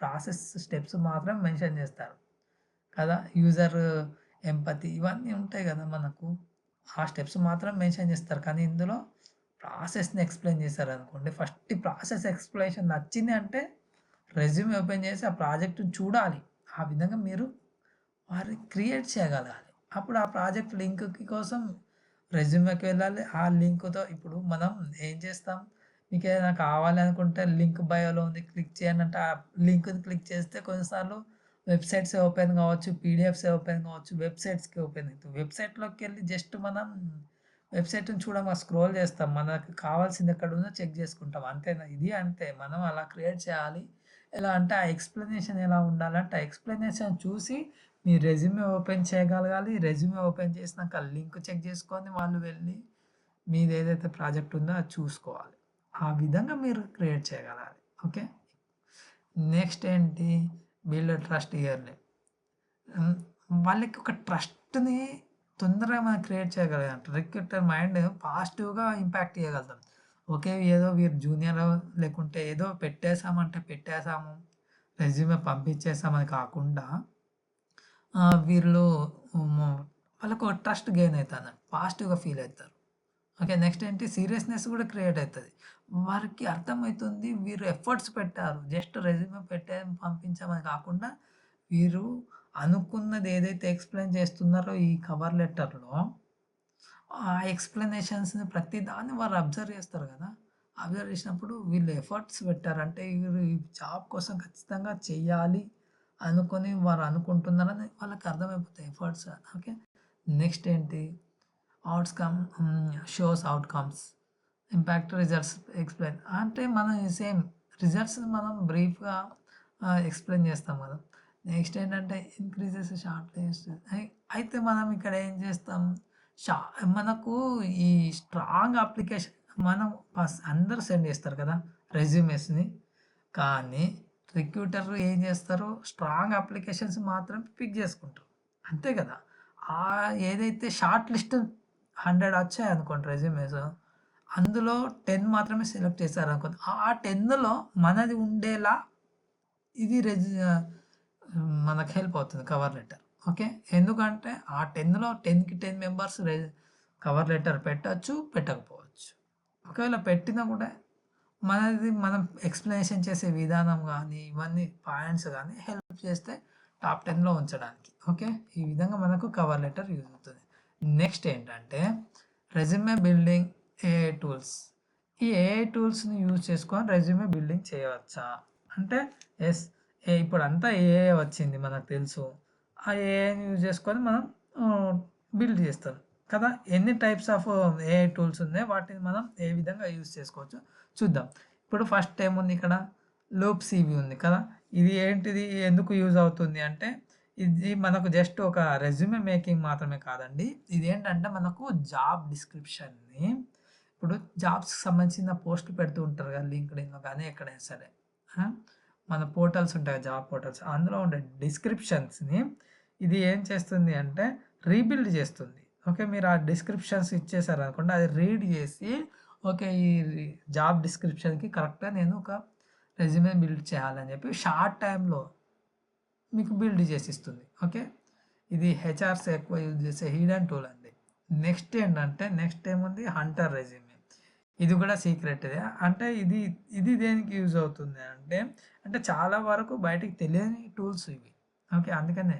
ప్రాసెస్ స్టెప్స్ మాత్రం మెన్షన్ చేస్తారు. కదా! యూజర్ ఎంపతి ఇవన్నీ ఉంటాయి కదా మనకు. ఆ స్టెప్స్ మాత్రం మెన్షన్ చేస్తారు. కానీ ఇందులో ప్రాసెస్‌ని ఎక్స్‌ప్లెయిన్ చేశారనుకోండి. ఫస్ట్ ఈ ప్రాసెస్ ఎక్స్‌ప్లనేషన్ నచ్చింది అంటే రెజ్యూమ్ ఓపెన్ చేసి ఆ ప్రాజెక్ట్‌ని చూడాలి. ఆ విధంగా మీరు వారిని క్రియేట్ చేయగలగాలి. అప్పుడు ఆ ప్రాజెక్ట్ లింక్‌కి కోసం రెజ్యూమ్‌కి వెళ్ళాలి. ఆ లింక్‌తో ఇప్పుడు మనం ఏం చేస్తాం? మీకేదైనా కావాలి అనుకుంటే లింక్ బయోలో ఉంది క్లిక్ చేయండి అంటే ఆ లింక్‌ని క్లిక్ చేస్తే కొన్నిసార్లు వెబ్‌సైట్సే ఓపెన్ కావచ్చు, పీడిఎఫ్సే ఓపెన్ కావచ్చు, వెబ్‌సైట్స్‌కి ఓపెన్ అయితాయి. వెబ్‌సైట్‌లోకెళ్ళి జస్ట్ మనం వెబ్‌సైట్‌ని స్క్రోల్ చేస్తాం. మనకు కావాల్సింది ఎక్కడుందో చెక్ చేసుకుంటాం. అంతేనా? ఇది అంతే. మనం అలా క్రియేట్ చేయాలి. ఎలా అంటే ఆ ఎక్స్‌ప్లనేషన్ ఎలా ఉండాలంటే ఆ ఎక్స్‌ప్లనేషన్ చూసి మీ రెజ్యూమే ఓపెన్ చేయగలగాలి. రెజ్యూమే ఓపెన్ చేసినాక లింక్ చెక్ చేసుకొని వాళ్ళు వెళ్ళి మీదేదైతే ప్రాజెక్ట్ ఉందో అది చూసుకోవాలి. ఆ విధంగా మీరు క్రియేట్ చేయగలగాలి. ఓకే. నెక్స్ట్ ఏంటి బిల్డ్ ట్రస్ట్ ఇయర్లీ. వాళ్ళకి ఒక ట్రస్ట్‌ని తొందరగా మనం క్రియేట్ చేయగలిగాం. రిక్రూటర్ మైండ్ పాజిటివ్‌గా ఇంపాక్ట్ చేయగలుగుతాం. ఓకే. ఏదో వీరు జూనియరో లేకుంటే ఏదో పెట్టేసామంటే పెట్టేసాము. రెజ్యూమే పంపించేసామని కాకుండా వీళ్ళు వాళ్ళకు ఒక ట్రస్ట్ గెయిన్ అయితది. పాజిటివ్‌గా ఫీల్ అయితారు. ఓకే. నెక్స్ట్ ఏంటి సీరియస్‌నెస్ కూడా క్రియేట్ అయితది. వారికి అర్థమైతుంది వీరు ఎఫర్ట్స్ పెట్టారు. జస్ట్ రెజ్యూమే పంపించామని కాకుండా వీరు అనుకున్నది ఏదైతే ఎక్స్‌ప్లెయిన్ చేస్తున్నారో ఈ కవర్ లెటర్‌లో ఆ ఎక్స్‌ప్లనేషన్స్‌ని ప్రతి దాన్ని వారు అబ్జర్వ్ చేస్తారు కదా! అబ్జర్వ్ చేసినప్పుడు వీళ్ళు ఎఫర్ట్స్ పెట్టారంటే వీరు ఈ జాబ్ కోసం ఖచ్చితంగా చెయ్యాలి అనుకోని వారు అనుకుంటున్నారని వాళ్ళకి అర్థమైపోతాయి ఎఫర్ట్స్. ఓకే. నెక్స్ట్ ఏంటి shows outcomes, impact results explain. అంటే మనం సేమ్ రిజల్ట్స్‌ని మనం బ్రీఫ్‌గా ఎక్స్‌ప్లెయిన్ చేస్తాం కదా! నెక్స్ట్ ఏంటంటే ఇంక్రీజెస్ షార్ట్ లిస్ట్. అయితే మనం ఇక్కడ ఏం చేస్తాం షా మనకు ఈ స్ట్రాంగ్ అప్లికేషన్ మనం అందరూ సెండ్ చేస్తారు కదా రెజ్యూమేస్‌ని. కానీ రిక్రూటర్ ఏం చేస్తారు స్ట్రాంగ్ అప్లికేషన్స్ మాత్రం పిక్ చేసుకుంటారు. అంతే కదా! ఏదైతే షార్ట్ లిస్ట్ 100 వచ్చాయనుకోండి రెజ్యూమేస్. అందులో 10 మాత్రమే సెలెక్ట్ చేశారనుకోండి. ఆ 10లో మనది ఉండేలా ఇది మనకు హెల్ప్ అవుతుంది కవర్ లెటర్. ఓకే. ఎందుకంటే ఆ 10లో 10కి 10 మెంబర్స్ కవర్ లెటర్ పెట్టొచ్చు, పెట్టకపోవచ్చు. ఒకవేళ పెట్టినా కూడా మనది మనం ఎక్స్‌ప్లనేషన్ చేసే విధానం గానీ, ఇవన్నీ పాయింట్స్ గానీ హెల్ప్ చేస్తే టాప్ 10లో ఉంచడానికి. ఓకే. ఈ విధంగా మనకు కవర్ లెటర్ యూజ్ అవుతుంది. నెక్స్ట్ ఏంటంటే రెజ్యూమే బిల్డింగ్ ఏఐ టూల్స్. ఈ ఏఐ టూల్స్‌ని యూజ్ చేసుకొని రెజ్యూమే బిల్డింగ్ చేయవచ్చా? అంటే యెస్. ఇప్పుడంతా ఏఐ వచ్చింది మనకు తెలుసు. ఆ ఏఐని యూజ్ చేసుకొని మనం బిల్డ్ చేస్తాం కదా! ఎన్ని టైప్స్ ఆఫ్ ఏఐ టూల్స్ ఉన్నాయో వాటిని మనం ఏ విధంగా యూజ్ చేసుకోవచ్చో చూద్దాం. ఇప్పుడు ఫస్ట్ ఏముంది ఇక్కడ లూప్ సీవీ ఉంది కదా! ఇది ఏంటిది? ఎందుకు యూజ్ అవుతుంది అంటే ఇది మనకు జస్ట్ ఒక రెజ్యూమే మేకింగ్ మాత్రమే కాదండి. ఇదేంటంటే మనకు జాబ్ డిస్క్రిప్షన్‌ని ఇప్పుడు జాబ్స్‌కి సంబంధించిన పోస్టులు పెడుతూ ఉంటారు కదా! లింక్డ్ఇన్‌లో గానీ ఎక్కడైనా సరే. ఆ! మన పోర్టల్స్ ఉంటాయి జాబ్ పోర్టల్స్. అందులో ఉండే డిస్క్రిప్షన్స్‌ని ఇది ఏం చేస్తుంది అంటే రీబిల్డ్ చేస్తుంది. ఓకే. మీరు ఆ డిస్క్రిప్షన్స్ ఇచ్చేసారనుకోండి అది రీడ్ చేసి ఓకే. ఈ జాబ్ డిస్క్రిప్షన్‌కి కరెక్ట్‌గా నేను ఒక రెజ్యూమే బిల్డ్ చేయాలని చెప్పి షార్ట్ టైమ్‌లో మీకు బిల్డ్ చేసిస్తుంది. ఓకే. ఇది హెచ్ఆర్స్ ఎక్కువ యూజ్ చేసే హిడెన్ టూల్ అండి. నెక్స్ట్ ఏంటంటే నెక్స్ట్ ఏముంది హంటర్ రెజ్యూమే. ఇది కూడా సీక్రెట్‌దే. అంటే ఇది దేనికి యూజ్ అవుతుంది అంటే, అంటే చాలా వరకు బయటికి తెలియని టూల్స్ ఇవి. ఓకే. అందుకనే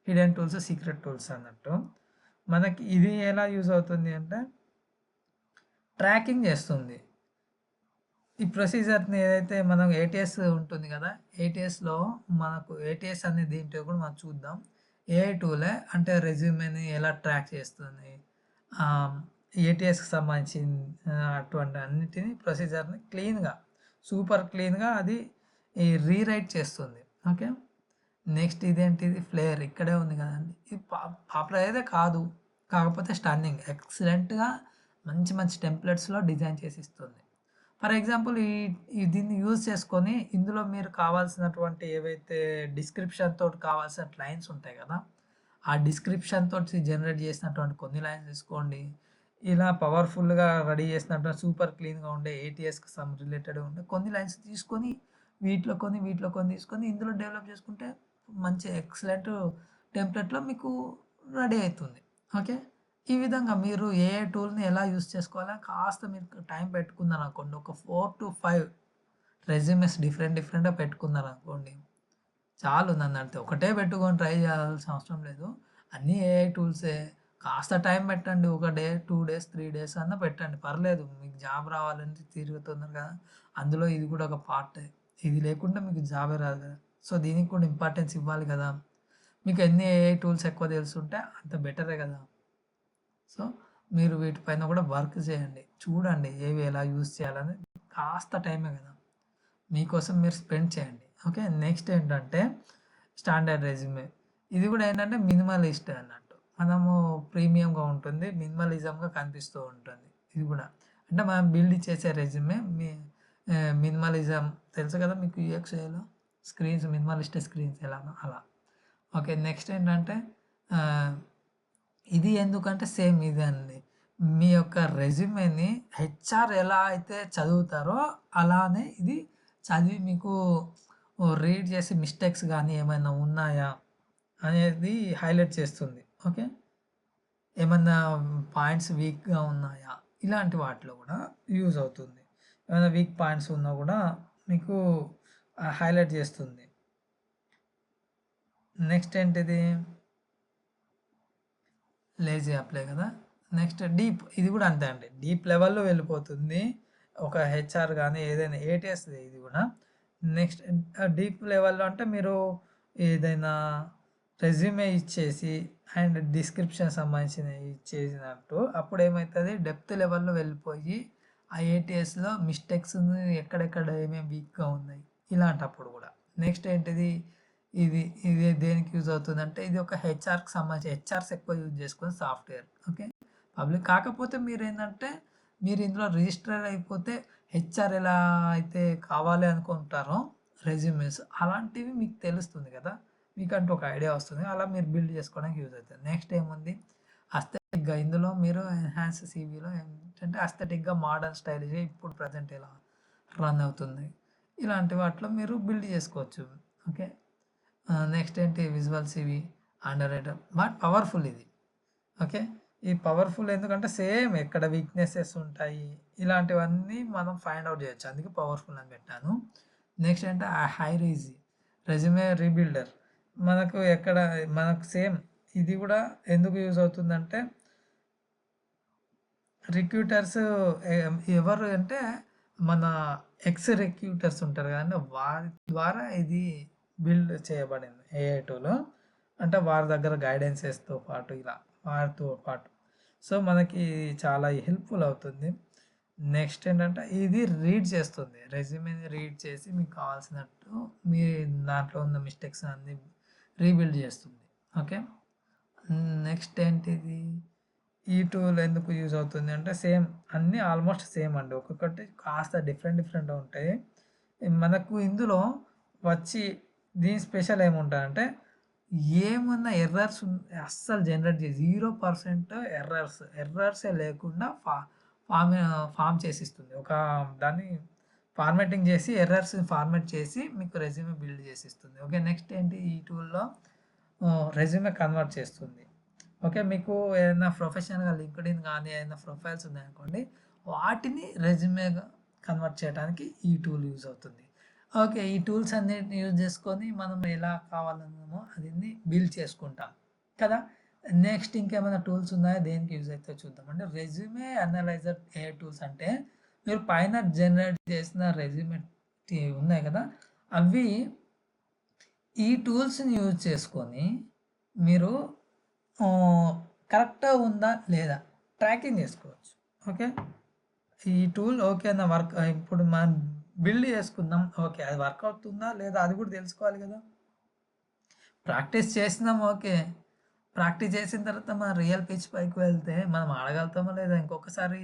హిడెన్ టూల్స్, సీక్రెట్ టూల్స్ అన్నట్టు. మనకి ఇది ఎలా యూజ్ అవుతుంది అంటే ట్రాకింగ్ చేస్తుంది. ఈ ప్రొసీజర్‌ని ఏదైతే మనం ఏటీఎస్ ఉంటుంది కదా! ఏటీఎస్‌లో మనకు ఏటీఎస్ అనేది ఏంటో కూడా మనం చూద్దాం. ఏఐ టూలే అంటే రెజ్యూమేని ఎలా ట్రాక్ చేస్తుంది. ఆహ్, ఏటీఎస్‌కి సంబంధించిన అటువంటి అన్నిటిని ప్రొసీజర్‌ని క్లీన్‌గా, సూపర్ క్లీన్‌గా అది రీరైట్ చేస్తుంది. ఓకే. నెక్స్ట్ ఇదేంటిది ఫ్లేర్ ఇక్కడే ఉంది కదండీ! ఇది పాపులర్ అయితే కాదు. కాకపోతే స్టన్నింగ్ ఎక్సలెంట్‌గా మంచి మంచి టెంప్లెట్స్‌లో డిజైన్ చేసి ఇస్తుంది. ఫర్ ఎగ్జాంపుల్ దీన్ని యూజ్ చేసుకొని ఇందులో మీరు కావాల్సినటువంటి ఏవైతే డిస్క్రిప్షన్ తోటి కావాల్సిన లైన్స్ ఉంటాయి కదా! ఆ డిస్క్రిప్షన్ తోటి జనరేట్ చేసినటువంటి కొన్ని లైన్స్ తీసుకోండి. ఇలా పవర్‌ఫుల్‌గా రెడీ చేసినటువంటి సూపర్ క్లీన్‌గా ఉండే ఏటీఎస్‌కి రిలేటెడ్ ఉండే కొన్ని లైన్స్ తీసుకొని వీటిలో కొన్ని తీసుకొని ఇందులో డెవలప్ చేసుకుంటే మంచి ఎక్సలెంట్ టెంప్లెట్‌లో మీకు రెడీ అయితుంది. ఓకే. ఈ విధంగా మీరు ఏఐ టూల్‌ని ఎలా యూజ్ చేసుకోవాలో కాస్త మీరు టైం పెట్టుకున్నారనుకోండి. ఒక 4-5 రెజ్యూమెస్ డిఫరెంట్‌గా పెట్టుకున్నారనుకోండి. చాలు నన్నడిగితే. ఒకటే పెట్టుకొని ట్రై చేయాల్సిన అవసరం లేదు. అన్నీ ఏఐ టూల్సే. కాస్త టైం పెట్టండి. ఒక డే, 2 డేస్, 3 డేస్ అన్నా పెట్టండి. పర్లేదు. మీకు జాబ్ రావాలని తిరుగుతున్నారు కదా! అందులో ఇది కూడా ఒక పార్టే. ఇది లేకుండా మీకు జాబే రాదు కదా! సో, దీనికి కూడా ఇంపార్టెన్స్ ఇవ్వాలి కదా! మీకు ఎన్ని ఏఐ టూల్స్ ఎక్కువ తెలుసుంటే అంత బెటరే కదా! సో, మీరు వీటిపైన కూడా వర్క్ చేయండి. చూడండి ఏవి ఎలా యూజ్ చేయాలని. కాస్త టైమే కదా! మీకోసం మీరు స్పెండ్ చేయండి. ఓకే. నెక్స్ట్ ఏంటంటే స్టాండర్డ్ రెజ్యూమే. ఇది కూడా ఏంటంటే మినిమలిస్ట్ అన్నట్టు. మనము ప్రీమియంగా ఉంటుంది. మినిమలిజంగా కనిపిస్తూ ఉంటుంది. ఇది కూడా. అంటే మనం బిల్డ్ చేసే రెజ్యూమే మినిమలిజం తెలుసు కదా మీకు యూఎక్స్ఏలో మినిమలిస్ట్ స్క్రీన్స్ ఎలానో అలా. ఓకే. నెక్స్ట్ ఏంటంటే ఆహ్, ఇది ఎందుకంటే సేమ్ ఇదే అండి. మీ యొక్క రెజ్యూమేని హెచ్ఆర్ ఎలా అయితే చదువుతారో అలానే ఇది చదివి మీకు రీడ్ చేసి మిస్టేక్స్ గానీ ఏమైనా ఉన్నాయా అనేది హైలైట్ చేస్తుంది. ఓకే. ఏమన్నా పాయింట్స్ వీక్‌గా ఉన్నాయా? ఇలాంటి వాటిలో గూడా యూజ్ అవుతుంది. ఏమైనా వీక్ పాయింట్స్ ఉన్నా గూడా మీకు హైలైట్ చేస్తుంది. నెక్స్ట్ ఏంటిది? లేజీ అప్లై కదా! నెక్స్ట్ డీప్ ఇది కూడా అంతే అండి. డీప్ లెవెల్‌లో వెళ్ళిపోతుంది. ఒక హెచ్ఆర్ గాని ఏదైనా ఏటీఎస్‌ది ఇది కూడా. నెక్స్ట్ డీప్ లెవెల్‌లో అంటే మీరు ఏదైనా రెజ్యూమే ఇచ్చేసి అండ్ డిస్క్రిప్షన్ సంబంధించినవి ఇచ్చేసినట్టు అప్పుడు ఏమైతది డెప్త్ లెవెల్‌లో వెళ్ళిపోయి ఆ ఏటీఎస్‌లో మిస్టేక్స్‌ని ఎక్కడెక్కడ ఏమేమి వీక్‌గా ఉన్నాయి ఇలాంటప్పుడు కూడా. నెక్స్ట్ ఏంటిది ఇది ఇది దేనికి యూజ్ అవుతుందంటే ఇది ఒక హెచ్ఆర్‌కి సంబంధించి హెచ్ఆర్స్ ఎక్కువ యూజ్ చేసుకునే సాఫ్ట్‌వేర్. ఓకే. పబ్లిక్ కాకపోతే మీరేందంటే మీరు ఇందులో రిజిస్టర్ అయిపోతే హెచ్ఆర్ ఎలా అయితే కావాలి అనుకుంటారో రెజ్యూమెస్ అలాంటివి మీకు తెలుస్తుంది కదా! మీకంటూ ఒక ఐడియా వస్తుంది. అలా మీరు బిల్డ్ చేసుకోవడానికి యూజ్ అవుతుంది. నెక్స్ట్ ఏముంది అస్థెటిక్‌గా ఇందులో మీరు ఎన్హాన్స్ సీవీలో ఏంటంటే అస్థెటిక్‌గా మోడర్న్ స్టైలిష్‌గా ఇప్పుడు ప్రెజెంట్ ఎలా రన్ అవుతుంది. ఇలాంటి వాటిలో మీరు బిల్డ్ చేసుకోవచ్చు. ఓకే. నెక్స్ట్ ఏంటి విజువల్స్ ఇవి అండర్ రేటెడ్ బట్ పవర్ఫుల్ ఇది. ఓకే. ఈ పవర్ఫుల్ ఎందుకంటే సేమ్ ఎక్కడ వీక్‌నెసెస్ ఉంటాయి. ఇలాంటివన్నీ మనం ఫైండ్ ఔట్ చేయొచ్చు. అందుకే పవర్ఫుల్ అని పెట్టాను. నెక్స్ట్ అంటే హై రెజ్యూమే రీబిల్డర్. మనకు ఎక్కడ మనకు సేమ్ ఇది కూడా ఎందుకు యూజ్ అవుతుందంటే రిక్రూటర్స్ ఎవరు అంటే మన ఎక్స్ రిక్రూటర్స్ ఉంటారు కదండీ! వారి ద్వారా ఇది బిల్డ్ చేయబడింది ఏఐ టూల్. అంటే వారి దగ్గర గైడెన్సెస్‌తో పాటు ఇలా వారితో పాటు. సో, మనకి చాలా హెల్ప్‌ఫుల్ అవుతుంది. నెక్స్ట్ ఏంటంటే ఇది రీడ్ చేస్తుంది. రెజ్యూమేని రీడ్ చేసి మీకు కావాల్సినట్టు మీ దాంట్లో ఉన్న మిస్టేక్స్ అన్నీ రీబిల్డ్ చేస్తుంది. ఓకే. నెక్స్ట్ ఏంటిది? ఈ టూల్ ఎందుకు యూజ్ అవుతుంది అంటే సేమ్ అన్నీ ఆల్మోస్ట్ సేమ్ అండి. ఒక్కొక్కటి కాస్త డిఫరెంట్‌గా ఉంటాయి. మనకు ఇందులో వచ్చి దీని స్పెషల్ ఏముంటదంటే ఏమన్నా ఎర్రర్స్ అస్సలు జనరేట్ చేయదు. 0% ఎర్రర్సే లేకుండా ఫార్మ్ చేసిస్తుంది. దాన్ని ఫార్మాటింగ్ చేసి ఎర్రర్స్‌ని ఫార్మాట్ చేసి మీకు రెజ్యూమే బిల్డ్ చేసిస్తుంది. ఓకే. నెక్స్ట్ ఏంటి ఈ టూల్‌లో రెజ్యూమే కన్వర్ట్ చేస్తుంది. ఓకే. మీకు ఏదైనా ప్రొఫెషనల్‌గా లింక్డ్ఇన్ గానీ ఏదైనా ప్రొఫైల్స్ ఉన్నాయనుకోండి, వాటిని రెజ్యూమేగా కన్వర్ట్ చేయడానికి ఈ టూల్ యూజ్ అవుతుంది. ఓకే. ఈ టూల్స్ అన్నిటిని యూజ్ చేసుకొని మనం ఎలా కావాలన్నామో అదన్నీ బిల్డ్ చేసుకుంటాం కదా! నెక్స్ట్ ఇంకేమైనా టూల్స్ ఉన్నాయా? దేనికి యూజ్ అయితాయో చూద్దాం. అంటే రెజ్యూమే అనలైజర్ ఏ టూల్స్ అంటే మీరు పైన జనరేట్ చేసిన రెజ్యూమే ఉన్నాయి కదా! అవి ఈ టూల్స్‌ని యూజ్ చేసుకొని మీరు కరెక్ట్‌గా ఉందా? లేదా? ట్రాకింగ్ చేసుకోవచ్చు. ఓకే. ఈ టూల్ ఓకేనా ఇప్పుడు మనం బిల్డ్ చేసుకుందాం. ఓకే. అది వర్క్ అవుతుందా? లేదా? అది కూడా తెలుసుకోవాలి కదా! ప్రాక్టీస్ చేసినాం ఓకే. ప్రాక్టీస్ చేసిన తర్వాత మన రియల్ పిచ్ పైకి వెళ్తే మనం ఆడగలుగుతామో లేదా? ఇంకొకసారి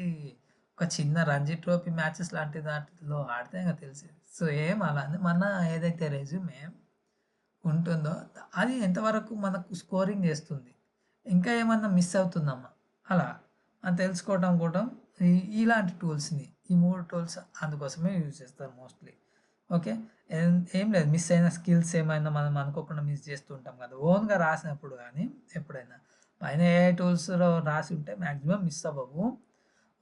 ఒక చిన్న రంజీ ట్రోఫీ మ్యాచెస్ లాంటి దాంట్లో ఆడితే ఇంక తెలిసేది. సేమ్ అలానే మన ఏదైతే రెజ్యూమే ఉంటుందో అది ఎంతవరకు మనకు స్కోరింగ్ చేస్తుంది. ఇంకా ఏమన్నా మిస్ అవుతుందమ్మా అలా అని తెలుసుకోవడం కూడా ఇలాంటి టూల్స్ని ఈ 3 టూల్స్ అందుకోసమే యూజ్ చేస్తారు మోస్ట్లీ. ఓకే. ఏం లేదు మిస్ అయిన స్కిల్స్ ఏమైనా మనం అనుకోకుండా మిస్ చేస్తూ ఉంటాం కదా! ఓన్‌గా రాసినప్పుడు కానీ ఎప్పుడైనా పైన ఏఐ టూల్స్‌లో రాసి ఉంటే మ్యాక్సిమం మిస్ అవ్వవు.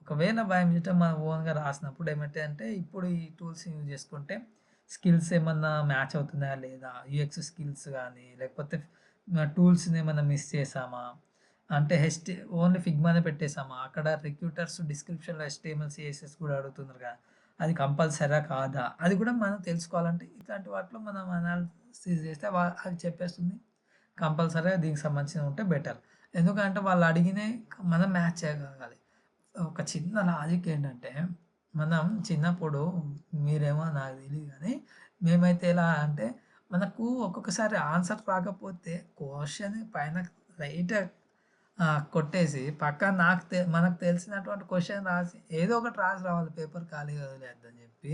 ఒకవేళ బై మిస్టేక్ మనం ఓన్‌గా రాసినప్పుడు ఏమైతాయంటే ఇప్పుడు ఈ టూల్స్ యూజ్ చేసుకుంటే స్కిల్స్ ఏమన్నా మ్యాచ్ అవుతున్నాయా లేదా? యూఎక్స్ స్కిల్స్ గానీ లేకపోతే టూల్స్‌ని ఏమన్నా మిస్ చేశామా? అంటే ఓన్లీ ఫిగ్మానే పెట్టేసామా? అక్కడ రిక్రూటర్స్ డిస్క్రిప్షన్‌లో హెచ్టీఎంఎల్, సీఎస్ఎస్ కూడా అడుగుతున్నారు కదా! అది కంపల్సరా కాదా? అది కూడా మనం తెలుసుకోవాలంటే ఇట్లాంటి వాటిలో మనం అనాలిసిస్ చేస్తే అది చెప్పేస్తుంది. కంపల్సరీగా దీనికి సంబంధించినవి ఉంటే బెటర్. ఎందుకంటే వాళ్ళు అడిగినయి మనం మ్యాచ్ చేయగలగాలి. ఒక చిన్న లాజిక్ ఏంటంటే, మనం చిన్నప్పుడు మీరేమో నాకు తెలీదు గానీ, మేమైతే ఎలా అంటే, మనకు ఒక్కొక్కసారి ఆన్సర్ రాకపోతే క్వెషన్ పైన లైట్‌గా కొట్టేసి పక్కన మనకు తెలిసినటువంటి క్వెషన్ రాసి ఏదో ఒకటి రాసి రావాలి పేపర్ ఖాళీగా వదిలేయద్దని చెప్పి,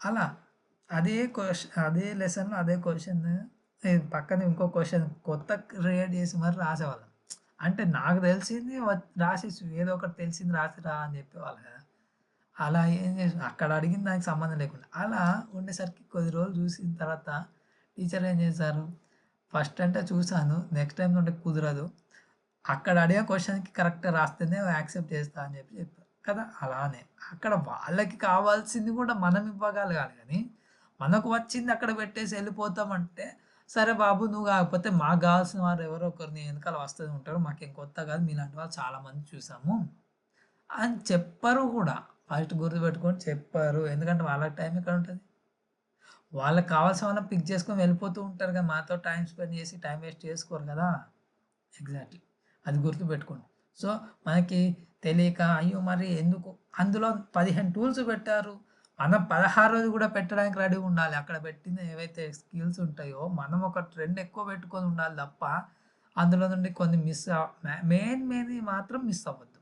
అలా అదే లెసన్‌లో అదే క్వెషన్ పక్కన ఇంకో క్వెషన్ కొత్త క్రియేట్ చేసి మరి రాసేవాళ్ళం. అంటే నాకు తెలిసింది రాసేసి ఏదో ఒకటి తెలిసింది రాసిరా అని చెప్పేవాళ్ళు కదా! అలా ఏం చేసి అక్కడ అడిగిన దానికి సంబంధం లేకుండా అలా ఉండేసరికి కొద్ది రోజులు చూసిన తర్వాత టీచర్ ఏం చేశారు, ఫస్ట్ అంటే చూసాను. నెక్స్ట్ టైమ్ నుండి కుదరదు. అక్కడ అడిగే క్వెషన్‌కి కరెక్ట్‌గా రాస్తేనే యాక్సెప్ట్ చేస్తా అని చెప్పారు కదా! అలానే అక్కడ వాళ్ళకి కావాల్సింది కూడా మనం ఇవ్వగలగాలి గానీ, మనకు వచ్చింది అక్కడ పెట్టేసి వెళ్ళిపోతామంటే, సరే బాబు నువ్వు కాకపోతే మాకు కావాల్సిన వారు ఎవరో ఒకరు నీ వెనకాల వస్తూనే ఉంటారు. మాకేం కొత్త కాదు. మీలాంటి వాళ్ళు చాలామంది చూసాము అని చెప్పరు కూడా. ఫస్ట్ గుర్తుపెట్టుకొని చెప్పరు. ఎందుకంటే వాళ్ళకి టైం ఎక్కడ ఉంటది? వాళ్ళకి కావాల్సిన వాళ్ళని పిక్ చేసుకొని వెళ్ళిపోతూ ఉంటారు కదా! మాతో టైమ్ స్పెండ్ చేసి టైమ్ వేస్ట్ చేసుకోరు కదా! ఎగ్జాక్ట్‌లీ. అది గుర్తుపెట్టుకోండి. సో, మనకి తెలియక అయ్యో! మరి ఎందుకు అందులో 15 టూల్స్ పెట్టారు. మనం 16ది కూడా పెట్టడానికి రెడీగా ఉండాలి. అక్కడ పెట్టిన ఏవైతే స్కిల్స్ ఉంటాయో, మనం ఒక 2 ఎక్కువ పెట్టుకొని ఉండాలి తప్ప, అందులో నుండి కొన్ని మిస్ మెయిన్‌వి మాత్రం మిస్ అవ్వద్దు.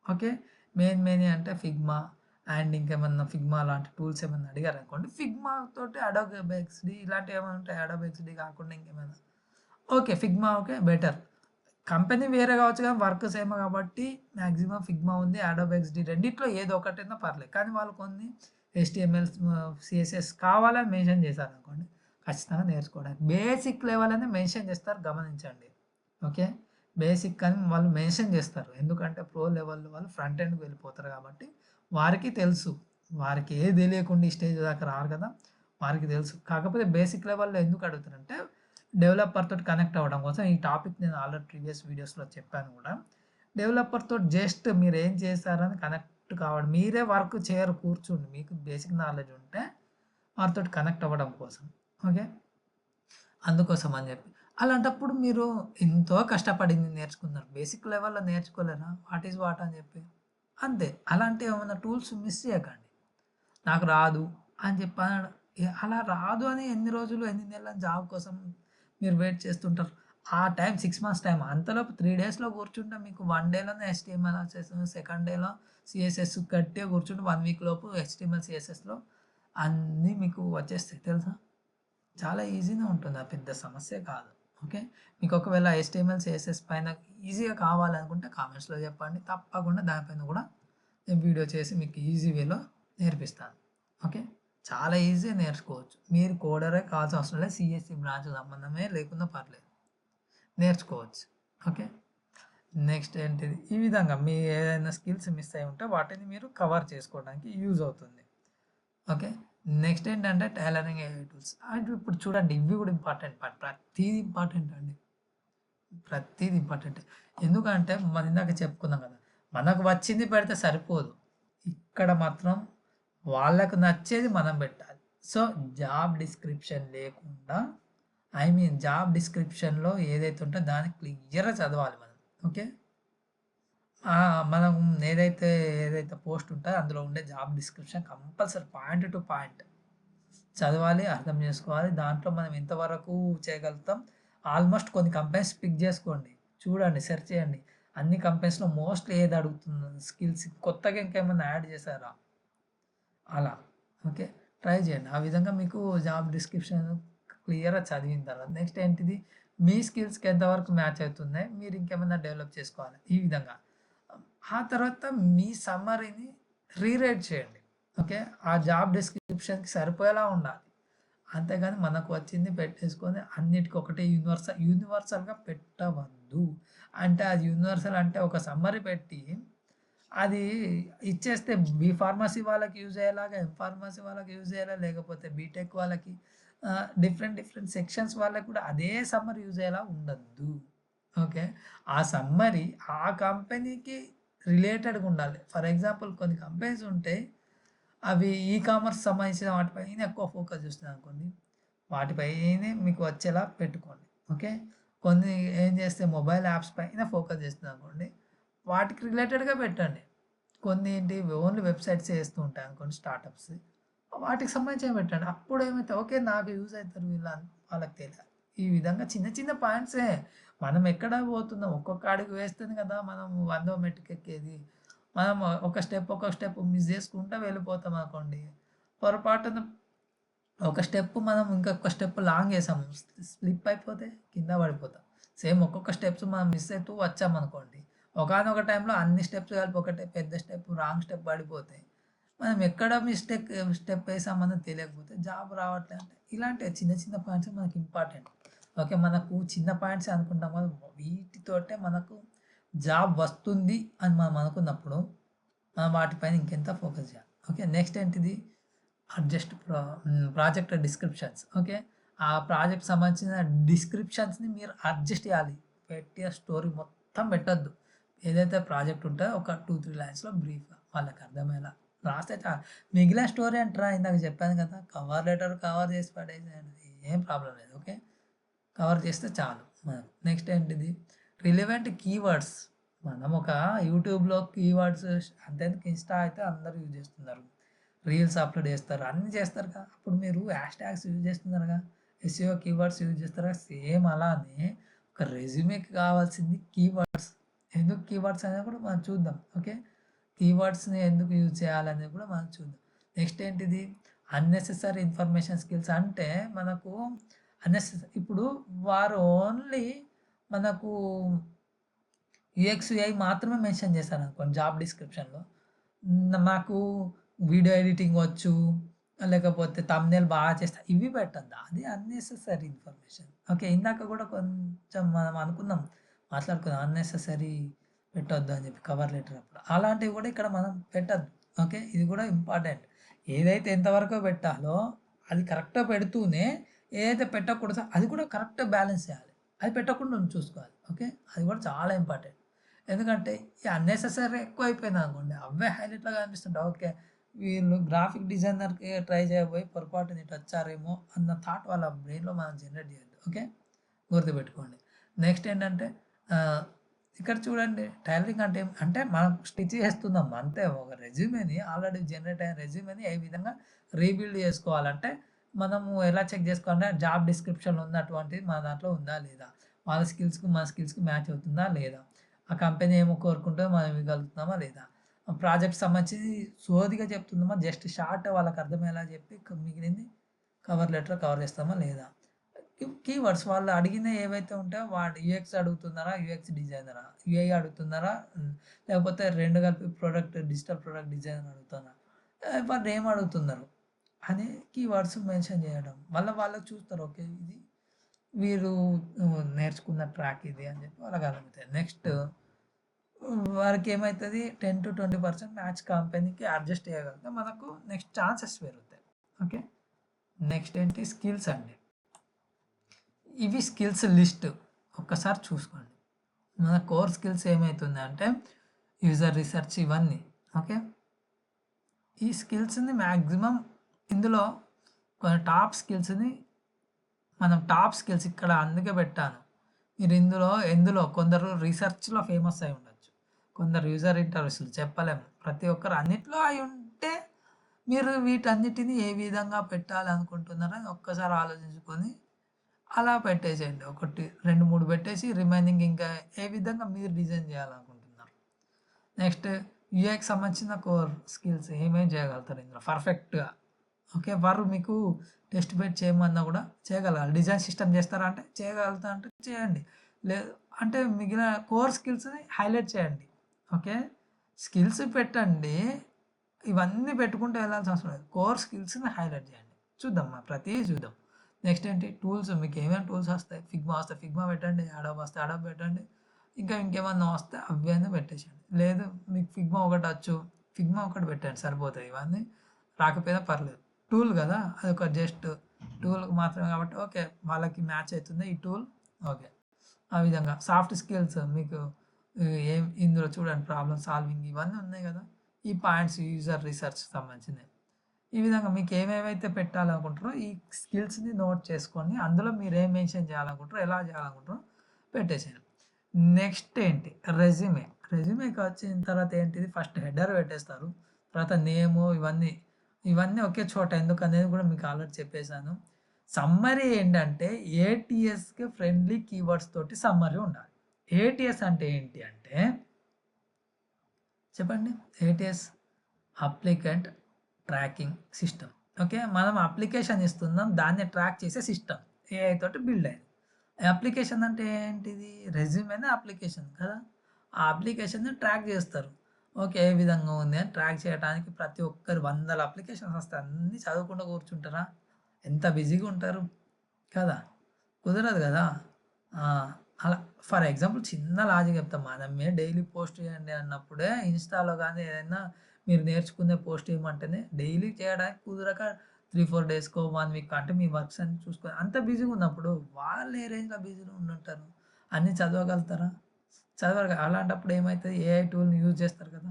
ఓకే. మెయిన్‌వి అంటే ఫిగ్మా అండ్ ఇంకేమన్నా ఫిగ్మా లాంటి టూల్స్ ఏమన్నా అడిగారనుకోండి, ఫిగ్మా తోటి అడోబ్ ఎక్స్‌డీ ఇలాంటివి ఏమైనా ఉంటాయి. అడోబ్ ఎక్స్‌డీ కాకుండా ఇంకేమైనా okay. Figma okay. Better. Company వేరే కావచ్చు కానీ వర్క్ సేమ్ కాబట్టి మాక్సిమం ఫిగ్మా ఉంది. అడోబ్ ఎక్స్‌డీ రెండిట్లో ఏదో ఒకటైనా పర్లేదు. కానీ వాళ్ళు కొన్ని హెచ్‌టీఎంఎల్, సీఎస్ఎస్ కావాలని మెన్షన్ చేశారనుకోండి, ఖచ్చితంగా నేర్చుకోవడానికి. బేసిక్ లెవెల్ అని మెన్షన్ చేస్తారు గమనించండి. ఓకే. బేసిక్ అని వాళ్ళు మెన్షన్ చేస్తారు. ఎందుకంటే ప్రో లెవెల్ వాళ్ళు ఫ్రంట్ ఎండ్‌కి వెళ్ళిపోతారు కాబట్టి వారికి తెలుసు. వారికి ఏది తెలియకుండా ఈ స్టేజ్ దాకా రారు కదా! వారికి తెలుసు. కాకపోతే బేసిక్ లెవెల్‌లో ఎందుకు అడుగుతారంటే డెవలపర్ తోటి కనెక్ట్ అవ్వడం కోసం ఈ టాపిక్ నేను ఆల్రెడీ ప్రీవియస్ వీడియోస్‌లో చెప్పాను కూడా. డెవలపర్ తోటి జస్ట్ మీరేం చేశారని కనెక్ట్ కావడం. మీరే వర్క్ చేయరు కూర్చొని. మీకు బేసిక్ నాలెడ్జ్ ఉంటే వారితోటి కనెక్ట్ అవ్వడం కోసం. ఓకే. అందుకోసం అని చెప్పి. అలాంటప్పుడు మీరు ఎంతో కష్టపడింది నేర్చుకున్నారు. బేసిక్ లెవెల్‌లో నేర్చుకోలేరా? వాట్ ఈస్ వాట్ అని చెప్పి. అంతే. అలాంటి ఏమన్నా టూల్స్ మిస్ చేయకండి. నాకు రాదు అని చెప్పి అలా రాదు అని ఎన్ని రోజులు, ఎన్ని నెలలు జాబ్ కోసం మీరు వెయిట్ చేస్తుంటారు. ఆ టైం 6 మంత్స్ టైం. అంతలోపు 3 డేస్‌లో కూర్చుంటే మీకు 1 డేలోనే హెచ్టీఎంఎల్ వచ్చేస్తుంది. సెకండ్ డేలో సీఎస్ఎస్ గట్టిగా కూర్చుంటే 1 వీక్ లోపు హెచ్టీఎంఎల్, సీఎస్ఎస్‌లో అన్నీ మీకు వచ్చేస్తాయి తెలుసా? చాలా ఈజీనే ఉంటుంది. అది పెద్ద సమస్యే కాదు. ఓకే. మీకు ఒకవేళ హెచ్టీఎంఎల్, సీఎస్ఎస్ పైన ఈజీగా కావాలనుకుంటే కామెంట్స్‌లో చెప్పండి. తప్పకుండా దానిపైన కూడా వీడియో చేసి మీకు ఈజీ వేలో నేర్పిస్తాను. ఓకే. చాలా ఈజీగా నేర్చుకోవచ్చు. మీరు కోడరే కావాల్సిన అవసరం లేదు. సీఎస్ఈ బ్రాంచ్ సంబంధమే లేకున్నా పర్లేదు. నేర్చుకోవచ్చు. ఓకే. నెక్స్ట్ ఏంటిది? ఈ విధంగా మీ ఏదైనా స్కిల్స్ మిస్ అయ్యి ఉంటే వాటిని మీరు కవర్ చేసుకోవడానికి యూజ్ అవుతుంది. ఓకే. నెక్స్ట్ ఏంటంటే టైలరింగ్ ఏఐ టూల్స్. అంటే ఇప్పుడు చూడండి ఇవి కూడా ఇంపార్టెంట్ పార్ట్. ప్రతీది ఇంపార్టెంట్ అండి. ప్రతీది ఇంపార్టెంటే. ఎందుకంటే మనం ఇందాక చెప్పుకున్నాం కదా! మనకు వచ్చింది పెడితే సరిపోదు. ఇక్కడ మాత్రం వాళ్ళకు నచ్చేది మనం పెట్టాలి. సో, జాబ్ డిస్క్రిప్షన్ లేకుండా జాబ్ డిస్క్రిప్షన్‌లో ఏదైతే ఉంటో దాన్ని క్లియర్‌గా చదవాలి మనం. ఓకే. మనం ఏదైతే పోస్ట్ ఉంటదో అందులో ఉండే job description compulsory point to point చదవాలి, అర్థం చేసుకోవాలి. దాంట్లో మనం ఎంతవరకు చేయగలుగుతాం. ఆల్మోస్ట్ కొన్ని కంపెనీస్ పిక్ చేసుకోండి. చూడండి, సెర్చ్ చేయండి. అన్ని కంపెనీస్‌లో మోస్ట్‌లీ ఏది అడుగుతుంది స్కిల్స్ కొత్తగా ఇంకేమన్నా యాడ్ చేశారా? అలా. ఓకే. ట్రై చేయండి. ఆ విధంగా మీకు జాబ్ డిస్క్రిప్షన్ క్లియర్‌గా చదివిన తర్వాత నెక్స్ట్ ఏంటిది? మీ స్కిల్స్‌కి ఎంతవరకు మ్యాచ్ అవుతున్నాయి. మీరు ఇంకేమన్నా డెవలప్ చేసుకోవాలి. ఈ విధంగా. ఆ తర్వాత మీ సమ్మరీని రీరైట్ చేయండి. ఓకే. ఆ జాబ్ డిస్క్రిప్షన్‌కి సరిపోయేలా ఉండాలి. అంతేగాని మనకు వచ్చింది పెట్టేసుకొని అన్నిటికి ఒకటే యూనివర్సల్‌గా పెట్టవద్దు. అంటే అది యూనివర్సల్ అంటే ఒక సమ్మరీ పెట్టి అది ఇచ్చేస్తే బీ ఫార్మసీ వాళ్ళకి యూజ్ అయ్యేలాగా, ఎం ఫార్మసీ వాళ్ళకి యూజ్ అయ్యేలా, లేకపోతే బీటెక్ వాళ్ళకి డిఫరెంట్ సెక్షన్స్ వాళ్ళకి కూడా అదే సమ్మరీ యూజ్ అయ్యేలా ఉండద్దు. ఓకే. ఆ సమ్మరీ ఆ కంపెనీకి రిలేటెడ్‌గా ఉండాలి. ఫర్ ఎగ్జాంపుల్ కొన్ని కంపెనీస్ ఉంటాయి. అవి కామర్స్ సంబంధించిన వాటిపైన ఎక్కువ ఫోకస్ చేస్తున్నాయనుకోండి. వాటిపైనే మీకు వచ్చేలా పెట్టుకోండి. ఓకే. కొన్ని ఏం చేస్తే మొబైల్ యాప్స్ పైన ఫోకస్ చేస్తుందనుకోండి. వాటికి రిలేటెడ్‌గా పెట్టండి. కొన్ని ఏంటి ఓన్లీ వెబ్‌సైట్సే చేస్తూ ఉంటాయనుకోండి స్టార్టప్స్. వాటికి సంబంధించినవి పెట్టండి. అప్పుడేమైతే ఓకే. నాకు యూజ్ అయితారు వాళ్ళకి తెలియాలి. ఈ విధంగా చిన్న చిన్న పాయింట్సే. మనం ఎక్కడ పోతున్నాం ఒక్కొక్క అడుగు వేస్తేనే కదా మనం 100వ మెట్టుకెక్కేది. మనం ఒక స్టెప్ మిస్ చేసుకుంటా వెళ్ళిపోతామనుకోండి. పొరపాటున ఒక స్టెప్ మనం ఇంకొక స్టెప్ లాంగ్ ఏసాము. స్లిప్ అయిపోతే కింద పడిపోతాం. సేమ్ ఒక్కొక్క స్టెప్స్ మనం మిస్ అవుతూ వచ్చామనుకోండి. ఒకానొక టైంలో అన్ని స్టెప్స్ కలిపి ఒకటే పెద్ద స్టెప్ రాంగ్ స్టెప్ పడిపోతే మనం ఎక్కడ స్టెప్ ఏసామన్నది తెలియకపోతే జాబ్ రావట్లే అంటే ఇలాంటి చిన్న చిన్న పాయింట్స్ మనకి ఇంపార్టెంట్. ఓకే. మనకు చిన్న పాయింట్సే అనుకుంటాం కదా! వీటితోటే మనకు జాబ్ వస్తుంది అని మనం అనుకున్నప్పుడు మనం వాటిపైన ఇంకెంత ఫోకస్ చేయాలి. ఓకే. నెక్స్ట్ ఏంటిది? Project descriptions. ఓకే. ఆ ప్రాజెక్ట్ సంబంధించిన డిస్క్రిప్షన్స్‌ని మీరు అడ్జస్ట్ చేయాలి. పెట్టే స్టోరీ మొత్తం పెట్టొద్దు. ఏదైతే ప్రాజెక్ట్ ఉంటదో ఒక 2, 3 లైన్స్‌లో బ్రీఫ్‌గా వాళ్ళకి అర్థమయ్యేలా రాస్తే చాలు. మిగిలిన స్టోరీ అంటారా ఇందాక చెప్పాను కదా! కవర్ లెటర్ కవర్ చేసి పడేసేయండి. ఏం ప్రాబ్లమ్ లేదు. ఓకే. కవర్ చేస్తే చాలు మనకు. నెక్స్ట్ ఏంటిది? Relevant keywords. మనం ఒక యూట్యూబ్‌లో కీవర్డ్స్ అంతెందుకు ఇన్‌స్టా అయితే అందరూ యూజ్ చేస్తున్నారు. రీల్స్ అప్‌లోడ్ చేస్తారు. అన్నీ చేస్తారుగా. అప్పుడు మీరు హ్యాష్ ట్యాగ్స్ యూజ్ చేస్తున్నారుగా. ఎస్‌ఈఓ కీవర్డ్స్ యూజ్ చేస్తారుగా. సేమ్ అలానే ఒక రెజ్యూమేకి కావాల్సింది కీవర్డ్స్. ఎందుకు కీవర్డ్స్ అనేది కూడా మనం చూద్దాం. ఓకే. కీవర్డ్స్‌ని ఎందుకు యూజ్ చేయాలనేది కూడా మనం చూద్దాం. నెక్స్ట్ ఏంటిది? అన్నెసెసరీ ఇన్ఫర్మేషన్ స్కిల్స్ అంటే మనకు ఇప్పుడు వారు ఓన్లీ మనకు యూఎక్స్, యూఐ మాత్రమే మెన్షన్ చేశారనుకోండి జాబ్ డిస్క్రిప్షన్‌లో. మాకు వీడియో ఎడిటింగ్ వచ్చు, లేకపోతే థంబ్‌నెయిల్ బాగా చేస్తా ఇవి పెట్టొద్దు. అది అన్నెసెసరీ ఇన్ఫర్మేషన్. ఓకే. ఇందాక కూడా కొంచెం మనం అనుకున్నాం, మాట్లాడుకున్నాం అన్నెసెసరీ పెట్టొద్దు అని చెప్పి కవర్ లెటర్ అప్పుడు. అలాంటివి కూడా ఇక్కడ మనం పెట్టొద్దు. ఓకే. ఇది కూడా ఇంపార్టెంట్. ఏదైతే ఎంతవరకో పెట్టాలో అది కరెక్ట్‌గా పెడుతూనే ఏదైతే పెట్టకూడదో అది కూడా కరెక్ట్‌గా బ్యాలెన్స్ చేయాలి. అది పెట్టకుండా చూసుకోవాలి. ఓకే. అది కూడా చాలా ఇంపార్టెంట్. ఎందుకంటే ఈ అన్నెసెసరీ ఎక్కువైపోయిందనుకోండి. అవే హైలైట్‌లా కనిపిస్తుంటాయి. ఓకే. వీళ్ళు గ్రాఫిక్ డిజైనర్‌కి ట్రై చేయబోయి పొరపాటున ఇటొచ్చారేమో అన్న థాట్ వాళ్ళ బ్రెయిన్‌లో మనం జనరేట్ చేయొద్దు. ఓకే. గుర్తుపెట్టుకోండి. నెక్స్ట్ ఏంటంటే ఆహ్, ఇక్కడ చూడండి టైలరింగ్ అంటే అంటే మనం స్టిచ్ చేస్తున్నాం అంతే. ఒక రెజ్యూమేని ఆల్రెడీ జనరేట్ అయిన రెజ్యూమేని ఏ విధంగా రీబిల్డ్ చేసుకోవాలంటే మనము ఎలా చెక్ చేసుకోవాలంటే జాబ్ డిస్క్రిప్షన్‌లో ఉన్నటువంటిది మన దాంట్లో ఉందా లేదా? వాళ్ళ స్కిల్స్‌కి మన స్కిల్స్‌కి మ్యాచ్ అవుతుందా లేదా? ఆ కంపెనీ ఏమో కోరుకుంటుందో మనం ఇవ్వగలుగుతున్నామా లేదా? ప్రాజెక్ట్ సంబంధించి సోదిగా చెప్తుందామా? జస్ట్ షార్ట్ వాళ్ళకి అర్థమయ్యేలా చెప్పి మిగిలింది కవర్ లెటర్ కవర్ చేస్తామా లేదా? కీవర్డ్స్ వాళ్ళు అడిగిన ఏవైతే ఉంటాయో వాడు యూఎక్స్ అడుగుతున్నారా, యూఎక్స్ డిజైనరా, యూఐ అడుగుతున్నారా, లేకపోతే 2 కలిపి డిజిటల్ ప్రొడక్ట్ డిజైనర్ అడుగుతున్నారా, వాళ్ళు ఏం అడుగుతున్నారు అని కీవర్డ్స్ మెన్షన్ చేయడం. మళ్ళీ వాళ్ళకి చూస్తారు ఓకే ఇది వీరు నేర్చుకున్న ట్రాక్ ఇది అని చెప్పి వాళ్ళకి అర్థమవుతాయి. నెక్స్ట్ వారికి ఏమవుతుంది 10-20% మ్యాచ్ కంపెనీకి అడ్జస్ట్ చేయగలిగితే మనకు నెక్స్ట్ ఛాన్సెస్ పెరుగుతాయి. ఓకే, నెక్స్ట్ ఏంటి స్కిల్స్ అండి. ఇవి స్కిల్స్ లిస్ట్ ఒక్కసారి చూసుకోండి. మన కోర్ స్కిల్స్ ఏమవుతుంది అంటే యూజర్ రీసెర్చ్ ఇవన్నీ. ఓకే, ఈ స్కిల్స్ని మ్యాక్సిమం ఇందులో కొన్ని టాప్ స్కిల్స్ని మనం టాప్ స్కిల్స్ ఇక్కడ అందుకే పెట్టాను. మీరు ఎందులో కొందరు రీసెర్చ్లో ఫేమస్ అయి ఉండొచ్చు, కొందరు యూజర్ ఇంటర్వ్యూస్లు చెప్పలేము. ప్రతి ఒక్కరు అన్నిట్లో అయి ఉంటే మీరు వీటన్నిటిని ఏ విధంగా పెట్టాలనుకుంటున్నారని ఒక్కసారి ఆలోచించుకొని అలా పెట్టేసేయండి. 1, 2, 3 పెట్టేసి రిమైనింగ్ ఇంకా ఏ విధంగా మీరు డిజైన్ చేయాలనుకుంటున్నారు. నెక్స్ట్ యూఐకి సంబంధించిన కోర్ స్కిల్స్ ఏమేమి చేయగలుగుతారు ఇందులో పర్ఫెక్ట్గా. ఓకే, వారు మీకు టెస్ట్ బెడ్ చేయమన్నా కూడా చేయగలగాలి. డిజైన్ సిస్టమ్ చేస్తారా అంటే చేయగలుగుతా అంటే చేయండి, లేదు అంటే మిగిలిన కోర్ స్కిల్స్ని హైలైట్ చేయండి. ఓకే, స్కిల్స్ పెట్టండి, ఇవన్నీ పెట్టుకుంటూ వెళ్ళాల్సిన అవసరం లేదు. కోర్ స్కిల్స్ని హైలైట్ చేయండి. చూద్దాం ప్రతిదీ చూద్దాం. నెక్స్ట్ ఏంటి టూల్స్, మీకు ఏమేమి టూల్స్ వస్తాయి. ఫిగ్మా వస్తే ఫిగ్మా పెట్టండి, అడాబ్ వస్తే అడాబ్ పెట్టండి, ఇంకా ఇంకేమన్నా వస్తే అవన్నీ పెట్టేసేయండి. లేదు మీకు ఫిగ్మా ఒకటి వచ్చు, ఫిగ్మా ఒకటి పెట్టండి సరిపోతుంది. ఇవన్నీ రాకపోయినా పర్లేదు, టూల్ కదా అది ఒక జస్ట్ టూల్కి మాత్రమే కాబట్టి ఓకే వాళ్ళకి మ్యాచ్ అవుతుంది ఈ టూల్. ఓకే, ఆ విధంగా సాఫ్ట్ స్కిల్స్ మీకు ఏం ఇందులో చూడండి ప్రాబ్లమ్ సాల్వింగ్ ఇవన్నీ ఉన్నాయి కదా, ఈ పాయింట్స్ యూజర్ రీసెర్చ్ సంబంధించినవి. ఈ విధంగా మీకు ఏమేమైతే పెట్టాలనుకుంటారో ఈ స్కిల్స్ని నోట్ చేసుకొని అందులో మీరు ఏం మెన్షన్ చేయాలనుకుంటారో ఎలా చేయాలనుకుంటారో పెట్టేసాను. నెక్స్ట్ ఏంటి రెజ్యూమేకి వచ్చిన తర్వాత ఏంటిది ఫస్ట్ హెడర్ పెట్టేస్తారు, తర్వాత నేము ఇవన్నీ ఒకే చోట ఎందుకు అనేది కూడా మీకు ఆల్రెడీ చెప్పేశాను. సమ్మరీ ఏంటంటే ఏటీఎస్కి ఫ్రెండ్లీ కీవర్డ్స్ తోటి సమ్మరీ ఉండాలి. ఏటీఎస్ అంటే ఏంటి అంటే చెప్పండి, ATS applicant tracking system. Okay, మనం అప్లికేషన్ ఇస్తున్నాం, దాన్ని ట్రాక్ చేసే సిస్టమ్ ఏఐ తోటి బిల్డ్ అయింది. అప్లికేషన్ అంటే ఏంటిది, రెజ్యూమేనే అప్లికేషన్ కదా, ఆ అప్లికేషన్ని ట్రాక్ చేస్తారు. ఓకే, ఏ విధంగా ఉంది అని ట్రాక్ చేయడానికి ప్రతి ఒక్కరు 100 అప్లికేషన్స్ వస్తాయి, అన్నీ చదవకుండా కూర్చుంటారా, ఎంత బిజీగా ఉంటారు కదా, కుదరదు కదా. అలా ఫర్ ఎగ్జాంపుల్ చిన్న లాజిక్ చెప్తాం, మనమే డైలీ పోస్ట్ చేయండి అన్నప్పుడే ఇన్స్టాలో కానీ ఏదైనా మీరు నేర్చుకునే పోస్ట్ ఏమంటేనే డైలీ చేయడానికి కుదరక 3-4 డేస్కో 1 వీక్ అంటే మీ వర్క్స్ అన్ని చూసుకొని అంత బిజీగా ఉన్నప్పుడు వాళ్ళు ఏ రేంజ్లో బిజీగా ఉండుంటారు, అన్నీ చదవగలుగుతారా, చదవరు. అలాంటప్పుడు ఏమవుతుంది, ఏఐ టూల్ని యూజ్ చేస్తారు కదా,